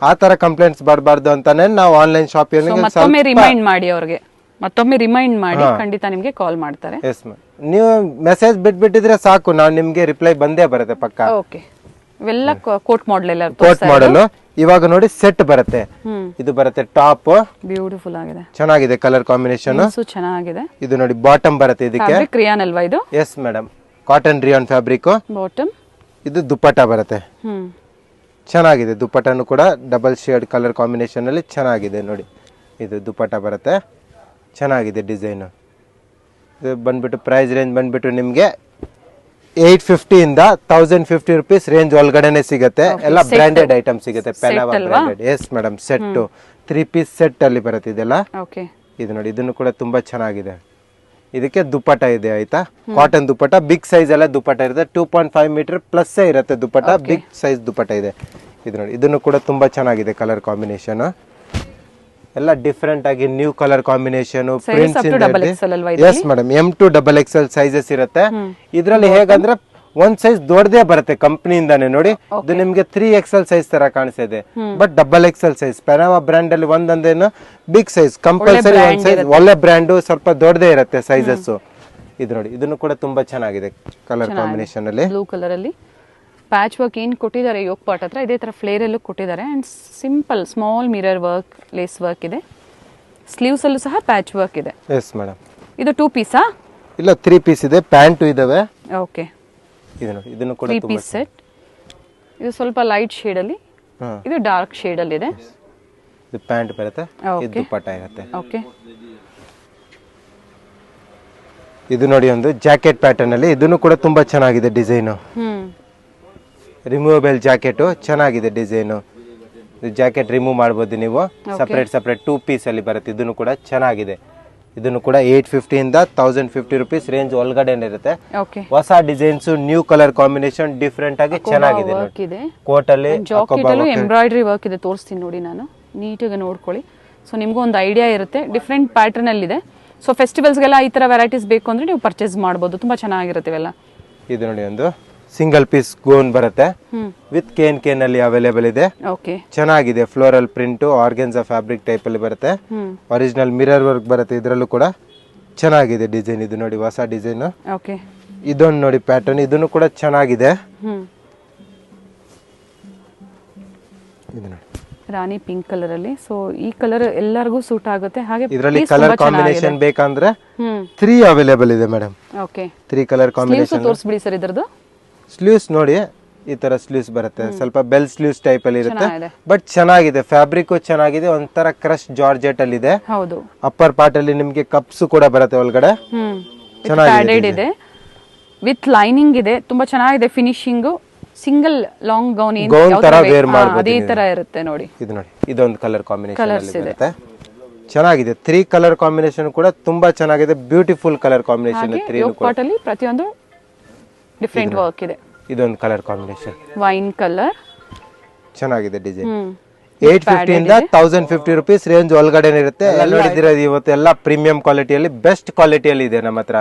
ಆ ತರ ಕಂಪ್ಲೇಂಟ್ಸ್ ಬರಬಾರ್ದು ಅಂತಾನೆ ನಾವು ಆನ್ಲೈನ್ ಶಾಪಿಂಗ್ ಮತ್ತೊಮ್ಮೆ ರಿಮೈಂಡ್ ಮಾಡಿ ಅವ್ರಿಗೆ, ಮತ್ತೊಮ್ಮೆ ರಿಮೈಂಡ್ ಮಾಡಿ ಖಂಡಿತ ನಿಮ್ಗೆ ಕಾಲ್ ಮಾಡ್ತಾರೆ. ಎಸ್ ಮ್ಯಾಮ್, ನೀವು ಮೆಸೇಜ್ ಬಿಟ್ಬಿಟ್ಟಿದ್ರೆ ಸಾಕು, ನಾವು ನಿಮ್ಗೆ ರಿಪ್ಲೈ ಬಂದೇ ಬರುತ್ತೆ ಪಕ್ಕ. ಓಕೆ, ಇವೆಲ್ಲ ಕೋಟ್ ಮಾಡೆಲ್ ಎಲ್ಲ ಕೋಟ್ ಮಾಡೆಲ್. ಇವಾಗ ನೋಡಿ ಸೆಟ್ ಬರುತ್ತೆ. ಇದು ಬರುತ್ತೆ ಟಾಪ್, ಬ್ಯೂಟಿಫುಲ್ ಆಗಿದೆ, ಚೆನ್ನಾಗಿದೆ ಕಲರ್ ಕಾಂಬಿನೇಷನ್, ಚೆನ್ನಾಗಿದೆ. ಇದು ನೋಡಿ ಬಾಟಮ್ ಬರುತ್ತೆ ಇದಕ್ಕೆ. ಫ್ಯಾಬ್ರಿಕ್ ರಿಯಾನ್ ಅಲ್ವಾ ಇದು? Yes madam, cotton rayon fabric. Bottom ಇದು ದುಪ್ಪಟ್ಟ ಬರುತ್ತೆ. ಚೆನ್ನಾಗಿದೆ. ದುಪ್ಪಟ್ಟನು ಕೂಡ ಡಬಲ್ ಶೇಡ್ ಕಲರ್ ಕಾಂಬಿನೇಷನ್ ಅಲ್ಲಿ ಚೆನ್ನಾಗಿದೆ ನೋಡಿ. ಇದು ದುಪ್ಪಟ್ಟ ಬರುತ್ತೆ, ಚೆನ್ನಾಗಿದೆ ಡಿಸೈನ್. ಇದು ಬಂದ್ಬಿಟ್ಟು ಪ್ರೈಸ್ ರೇಂಜ್ ಬಂದ್ಬಿಟ್ಟು ನಿಮ್ಗೆ 850 ಇಂದ 1050 ರುಪೀಸ್ ರೇಂಜ್ ಒಳಗಡೆನೆ ಸಿಗುತ್ತೆ. ಎಲ್ಲ ಬ್ರಾಂಡೆಡ್ ಐಟಮ್ ಸಿಗುತ್ತೆ. ಪೆನಾವಾ branded. Yes madam, set 3 piece set ಅಲ್ಲಿ ಬರುತ್ತೆ ಇದೆಲ್ಲ. ಇದು ನೋಡಿ, ಇದನ್ನು ಕೂಡ ತುಂಬಾ ಚೆನ್ನಾಗಿದೆ. ಇದಕ್ಕೆ ದುಪ್ಪಟ್ಟ ಇದೆ ಆಯ್ತಾ, ಕಾಟನ್ ದುಪ್ಪಟ್ಟ. ಬಿಗ್ ಸೈಜ್ ಎಲ್ಲ ದುಪ್ಪಟ್ಟ ಇರುತ್ತೆ. 2.5 ಮೀಟರ್ ಪ್ಲಸ್ ಇರುತ್ತೆ ದುಪ್ಪಟ್ಟ. ಬಿಗ್ ಸೈಜ್ ದುಪ್ಪಟ್ಟ ಇದೆ. ಇದು ನೋಡಿ, ಇದನ್ನು ಕೂಡ ತುಂಬಾ ಚೆನ್ನಾಗಿದೆ ಕಲರ್ ಕಾಂಬಿನೇಷನ್. ಎಲ್ಲ ಡಿಫ್ರೆಂಟ್ ಆಗಿ ನ್ಯೂ ಕಲರ್ ಕಾಂಬಿನೇಷನ್, ಪ್ರಿಂಟ್ಸ್ ಇದೆ. Yes madam, M to XXL sizes ಇರುತ್ತೆ. ಇದ್ರಲ್ಲಿ ಹೇಗಂದ್ರೆ ಒಂದ್ ಸೈಜ್ ದೊಡ್ಡದೇ ಬರುತ್ತೆ ಕಂಪನಿಯಿಂದಾನೆ. ನೋಡಿ, ಇದು ನಿಮ್ಗೆ 3XL ಸೈಜ್ ತರ ಕಾಣಿಸ್ತಿದೆ, ಬಟ್ XXL ಸೈಜ್. ಪೆನಾವಾ ಬ್ರ್ಯಾಂಡ್ ಅಲ್ಲಿ ಒಂದೊಂದೇನು ಬಿಗ್ ಸೈಜ್ ಕಂಪಲ್ಸರಿ. ಒಂದ್ ಸೈಜ್ ಒಳ್ಳೆ ಬ್ರ್ಯಾಂಡ್ ಸ್ವಲ್ಪ ದೊಡ್ಡದೇ ಇರುತ್ತೆ ಸೈಜಸ್. ಇದು ನೋಡಿ, ಇದನ್ನು ಕೂಡ ತುಂಬಾ ಚೆನ್ನಾಗಿದೆ ಕಲರ್ ಕಾಂಬಿನೇಷನ್ ಅಲ್ಲಿ. ಬ್ಲೂ ಕಲರ್ ಅಲ್ಲಿ ಪ್ಯಾಚ್ ವರ್ಕ್ ಏನ್ ಕೊಟ್ಟಿದ್ದಾರೆ ಯೋಕ್ ಪಾರ್ಟ್ ಹತ್ರ, ಇದೇ ತರ ಫ್ಲೇರ್ ಅಲ್ಲೂ ಕೊಟ್ಟಿದ್ದಾರೆ. And simple small mirror work, lace work ಇದೆ. ಸ್ಲೀವ್ಸ್ ಅಲ್ಲೂ ಸಹ ಪ್ಯಾಚ್ ವರ್ಕ್ ಇದೆ. Yes madam. ಇದು 2 ಪೀಸಾ? ಇಲ್ಲ, 3 ಪೀಸ್ ಇದೆ. ಪ್ಯಾಂಟ್ ಇದಾವೆ. ಓಕೆ, ಇದು ನೋಡಿ, ಇದನ್ನು ಕೂಡ 3 ಪೀಸ್ ಸೆಟ್. ಇದು ಸ್ವಲ್ಪ ಲೈಟ್ ಶೇಡ್ ಅಲ್ಲಿ, ಇದು ಡಾರ್ಕ್ ಶೇಡ್ ಅಲ್ಲಿ ಇದೆ. ಇದು ಪ್ಯಾಂಟ್ ಬರುತ್ತೆ, ಇದು ದುಪ್ಪಟ್ಟ ಇರುತ್ತೆ. ಓಕೆ, ಇದು ನೋಡಿ ಒಂದು ಜಾಕೆಟ್ ಪ್ಯಾಟರ್ನ್ ಅಲ್ಲಿ. ಇದನ್ನು ಕೂಡ ತುಂಬಾ ಚೆನ್ನಾಗಿದೆ ಡಿಸೈನ್. ರಿಮೂವಬಲ್ ಜಾಕೆಟ್, ಚೆನ್ನಾಗಿದೆ ಡಿಸೈನ್. ಜಾಕೆಟ್ ರಿಮೂವ್ ಮಾಡಬಹುದು ನೀವು. ಸಪರೇಟ್ 2 ಪೀಸ್ ಅಲ್ಲಿ ಬರುತ್ತೆ. ಇದನ್ನು ಕೂಡ ಚೆನ್ನಾಗಿದೆ. ಇದನ್ನು ಕೂಡ 850 ಇಂದ 1050 ರುಪೀಸ್ ರೇಂಜ್ ಒಳಗಡೆ ಇರುತ್ತೆ. ಹೊಸ designs, new colour combination, different ಆಗಿ ಚೆನ್ನಾಗಿದೆ ನೋಡಿ. ಕೋಟ್ ಅಲ್ಲಿ ಎಂಬ್ರಾಯ್ಡರಿ ವರ್ಕ್ ಇದೆ. ತೋರಿಸ್ತೀನಿ ನೋಡಿ, ನಾನು ನೀಟಾಗಿ ನೋಡ್ಕೊಳ್ಳಿ. ಸೊ ನಿಮ್ಗೂ ಒಂದು ಐಡಿಯಾ ಇರುತ್ತೆ. ಡಿಫ್ರೆಂಟ್ ಪ್ಯಾಟರ್ನ್ ಅಲ್ಲಿ ಇದೆ. ಸೊ ಫೆಸ್ಟಿವಲ್ಸ್ಗೆಲ್ಲ ಈ ತರ ವೆರೈಟೀಸ್ ಬೇಕು ಅಂದ್ರೆ ನೀವು ಪರ್ಚೇಸ್ ಮಾಡಬಹುದು. ತುಂಬಾ ಚೆನ್ನಾಗಿರುತ್ತೆ ಇವೆಲ್ಲ. ಇದು ನೋಡಿ, ಒಂದು ಸಿಂಗಲ್ ಪೀಸ್ ಗೋನ್ ಬರುತ್ತೆ ವಿತ್ ಕೇನ್ ಅಲ್ಲಿ ಅವೈಲೇಬಲ್ ಇದೆ. ಚೆನ್ನಾಗಿದೆ. Floral print, organza fabric type ಅಲ್ಲಿ ಬರುತ್ತೆ. ಒರಿಜಿನಲ್ ಮಿರರ್ ವರ್ಕ್ ಬರುತ್ತೆ. ಇದರಲ್ಲೂ ಕೂಡ ಚೆನ್ನಾಗಿದೆ ಡಿಸೈನ್. ಇದು ನೋಡಿ, ಹೊಸ ಡಿಸೈನ್. ಇದೊಂದು ನೋಡಿ ಪ್ಯಾಟರ್ನ್, ಇದನ್ನು ಕೂಡ ಚೆನ್ನಾಗಿದೆ. ಇದು ನೋಡಿ, ರಾಣಿ ಪಿಂಕ್ ಕಲರ್ ಅಲ್ಲಿ. ಸೊ ಈ ಕಲರ್ ಎಲ್ಲರಿಗೂ ಸೂಟ್ ಆಗುತ್ತೆ. ಹಾಗೆ ಇದರಲ್ಲಿ ಕಲರ್ ಕಾಂಬಿನೇಷನ್ ಬೇಕಂದ್ರೆ 3 ಅವೈಲೇಬಲ್ ಇದೆ ಮೇಡಮ್. 3 colour combination. ತೋರಿಸ್ಬಿಡಿ ಸರ್ ಇದರದ್ದು. ಸ್ಲೀವ್ಸ್ ನೋಡಿ, ಈ ತರ ಸ್ಲೀವ್ಸ್ ಬರುತ್ತೆ. ಸ್ವಲ್ಪ ಬೆಲ್ ಸ್ಲೀವ್ಸ್ ಟೈಪ್ ಅಲ್ಲಿ ಇರುತ್ತೆ, ಬಟ್ ಚೆನ್ನಾಗಿದೆ. ಫ್ಯಾಬ್ರಿಕ್ ಚೆನ್ನಾಗಿದೆ. ಒಂಥರ ಕ್ರಶ್ ಜಾರ್ಜೆಟ್ ಅಲ್ಲಿ ಇದೆ. ಅಪ್ಪರ್ ಪಾರ್ಟ್ ಅಲ್ಲಿ ನಿಮ್ಗೆ ಕಪ್ಸ್ ಕೂಡ ಬರುತ್ತೆ ಒಳಗಡೆ. ಚೆನ್ನಾಗಿದೆ. ವಿತ್ ಲೈನಿಂಗ್ ಇದೆ. ತುಂಬಾ ಚೆನ್ನಾಗಿದೆ ಫಿನಿಶಿಂಗ್. ಸಿಂಗಲ್ ಲಾಂಗ್ ಗೌನ್ ಅದೇ ತರ ಇರುತ್ತೆ ನೋಡಿ. ಇದು ನೋಡಿ, ಇದೊಂದು ಕಲರ್ ಕಾಂಬಿನೇಷನ್ ಅಲ್ಲಿ ಬರುತ್ತೆ. ಚೆನ್ನಾಗಿದೆ. 3 ಕಲರ್ ಕಾಂಬಿನೇಷನ್ ಕೂಡ ತುಂಬಾ ಚೆನ್ನಾಗಿದೆ. Beautiful colour combination. 3 ಪಾರ್ಟ್ ಅಲ್ಲಿ ಪ್ರತಿಯೊಂದು ಡಿಫರೆಂಟ್ ವರ್ಕ್ ಇದೆ. ಇದೊಂದು ಕಲರ್ ಕಾಂಬಿನೇಷನ್, ವೈನ್ ಕಲರ್, ಚೆನ್ನಾಗಿದೆ ಡಿಸೈನ್. 850 ಇಂದ 1050 ರುಪೀಸ್ ರೇಂಜ್ ಒಳಗಡೆ ಇರುತ್ತೆ. ನೋಡಿದಿರ, ಇವತ್ತು ಎಲ್ಲ ಪ್ರೀಮಿಯಂ ಕ್ವಾಲಿಟಿಯಲ್ಲಿ ಬೆಸ್ಟ್ ಕ್ವಾಲಿಟಿಯಲ್ಲಿ ಇದೆ ನಮ್ಮ ಹತ್ರ.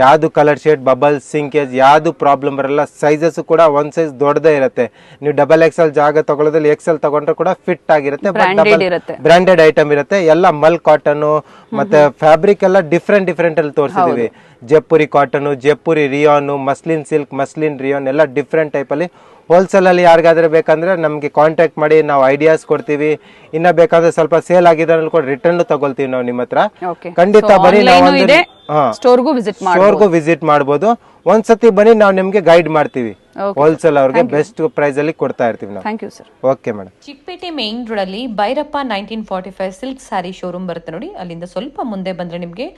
ಯಾವ್ದು ಕಲರ್ ಶೇಡ್, ಬಬಲ್, ಸಿಂಕೇಜ್ ಯಾವ್ದು ಪ್ರಾಬ್ಲಮ್ ಬರಲ್ಲ. ಸೈಜಸ್ ಕೂಡ ಒಂದ್ ಸೈಜ್ ದೊಡ್ಡದೇ ಇರುತ್ತೆ. ನೀವು XXL ಜಾಗ ತಗೊಳ್ಳೋದ್ರಲ್ಲಿ XL ತಗೊಂಡ್ರೆ ಕೂಡ ಫಿಟ್ ಆಗಿರುತ್ತೆ. ಬ್ರಾಂಡೆಡ್ ಐಟಮ್ ಇರುತ್ತೆ. ಎಲ್ಲ ಮಲ್ ಕಾಟನ್ ಮತ್ತೆ ಫ್ಯಾಬ್ರಿಕ್ ಎಲ್ಲ ಡಿಫ್ರೆಂಟ್ ಅಲ್ಲಿ ತೋರಿಸಿದೀವಿ. Jaipuri cotton, Jaipuri rayon, muslin silk, muslin rayon ಎಲ್ಲ ಡಿಫ್ರೆಂಟ್ ಟೈಪ್ ಅಲ್ಲಿ. ಹೋಲ್ಸೇಲ್ ಅಲ್ಲಿ ಯಾರಿಗಾದ್ರೆ ಬೇಕಂದ್ರೆ ನಮ್ಗೆ ಕಾಂಟ್ಯಾಕ್ಟ್ ಮಾಡಿ, ನಾವು ಐಡಿಯಾಸ್ ಕೊಡ್ತೀವಿ. ಇನ್ನ ಬೇಕಾದ್ರೆ ಸ್ವಲ್ಪ ಸೇಲ್ ಆಗಿದೆ ಕೂಡ ರಿಟರ್ನ್ ತಗೊಳ್ತೀವಿ ನಾವು ನಿಮ್ಮ ಹತ್ರ. ಖಂಡಿತ ಬನ್ನಿ, ಸ್ಟೋರ್ಗೂ ವಿಸಿಟ್ ಮಾಡಬಹುದು. ಒಂದ್ಸತಿ ಬನ್ನಿ, ನಾವು ನಿಮ್ಗೆ ಗೈಡ್ ಮಾಡ್ತೀವಿ. ಹೋಲ್ಸೇಲ್ ಅವ್ರಿಗೆ ಬೆಸ್ಟ್ ಪ್ರೈಸ್ ಅಲ್ಲಿ ಕೊಡ್ತಾ ಇರ್ತೀವಿ ನಾವು. Thank you sir. Okay madam. Chickpet main road ಅಲ್ಲಿ ಭೈರಪ್ಪ 1945 ಸಿಲ್ಕ್ ಸ್ಯಾರಿ ಶೋರೂಮ್ ಬರುತ್ತೆ ನೋಡಿ. ಅಲ್ಲಿಂದ ಸ್ವಲ್ಪ ಮುಂದೆ ಬಂದ್ರೆ ನಿಮ್ಗೆ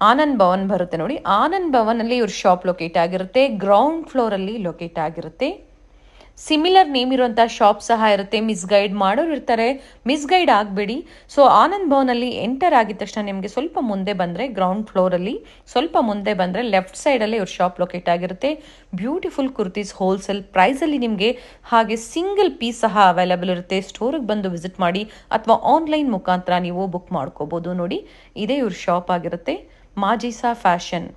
ಆನಂದ್ ಭವನ್ ಬರುತ್ತೆ ನೋಡಿ. ಆನಂದ್ ಭವನ್ ಅಲ್ಲಿ ಇವ್ರ ಶಾಪ್ ಲೊಕೇಟ್ ಆಗಿರುತ್ತೆ, ಗ್ರೌಂಡ್ ಫ್ಲೋರ್ ಅಲ್ಲಿ ಲೊಕೇಟ್ ಆಗಿರುತ್ತೆ. ಸಿಮಿಲರ್ ನೇಮ್ ಇರುವಂತಹ ಶಾಪ್ ಸಹ ಇರುತ್ತೆ. ಮಿಸ್ಗೈಡ್ ಮಾಡೋರು ಇರ್ತಾರೆ, ಮಿಸ್ಗೈಡ್ ಆಗಬೇಡಿ. ಸೊ ಆನಂದ್ ಭವನ್ ಅಲ್ಲಿ ಎಂಟರ್ ಆಗಿದ ತಕ್ಷಣ ನಿಮಗೆ ಸ್ವಲ್ಪ ಮುಂದೆ ಬಂದ್ರೆ, ಗ್ರೌಂಡ್ ಫ್ಲೋರ್ ಅಲ್ಲಿ ಸ್ವಲ್ಪ ಮುಂದೆ ಬಂದ್ರೆ ಲೆಫ್ಟ್ ಸೈಡ್ ಅಲ್ಲಿ ಇವ್ರ ಶಾಪ್ ಲೊಕೇಟ್ ಆಗಿರುತ್ತೆ. ಬ್ಯೂಟಿಫುಲ್ ಕುರ್ತೀಸ್ ಹೋಲ್ಸೇಲ್ ಪ್ರೈಸ್ ಅಲ್ಲಿ ನಿಮಗೆ, ಹಾಗೆ ಸಿಂಗಲ್ ಪೀಸ್ ಸಹ ಅವೈಲೇಬಲ್ ಇರುತ್ತೆ. ಸ್ಟೋರ್ಗೆ ಬಂದು ವಿಸಿಟ್ ಮಾಡಿ ಅಥವಾ ಆನ್ಲೈನ್ ಮುಖಾಂತರ ನೀವು ಬುಕ್ ಮಾಡ್ಕೋಬಹುದು. ನೋಡಿ, ಇದೇ ಇವ್ರ ಶಾಪ್ ಆಗಿರುತ್ತೆ, ಮಾಜಿಸಾ ಫ್ಯಾಷನ್.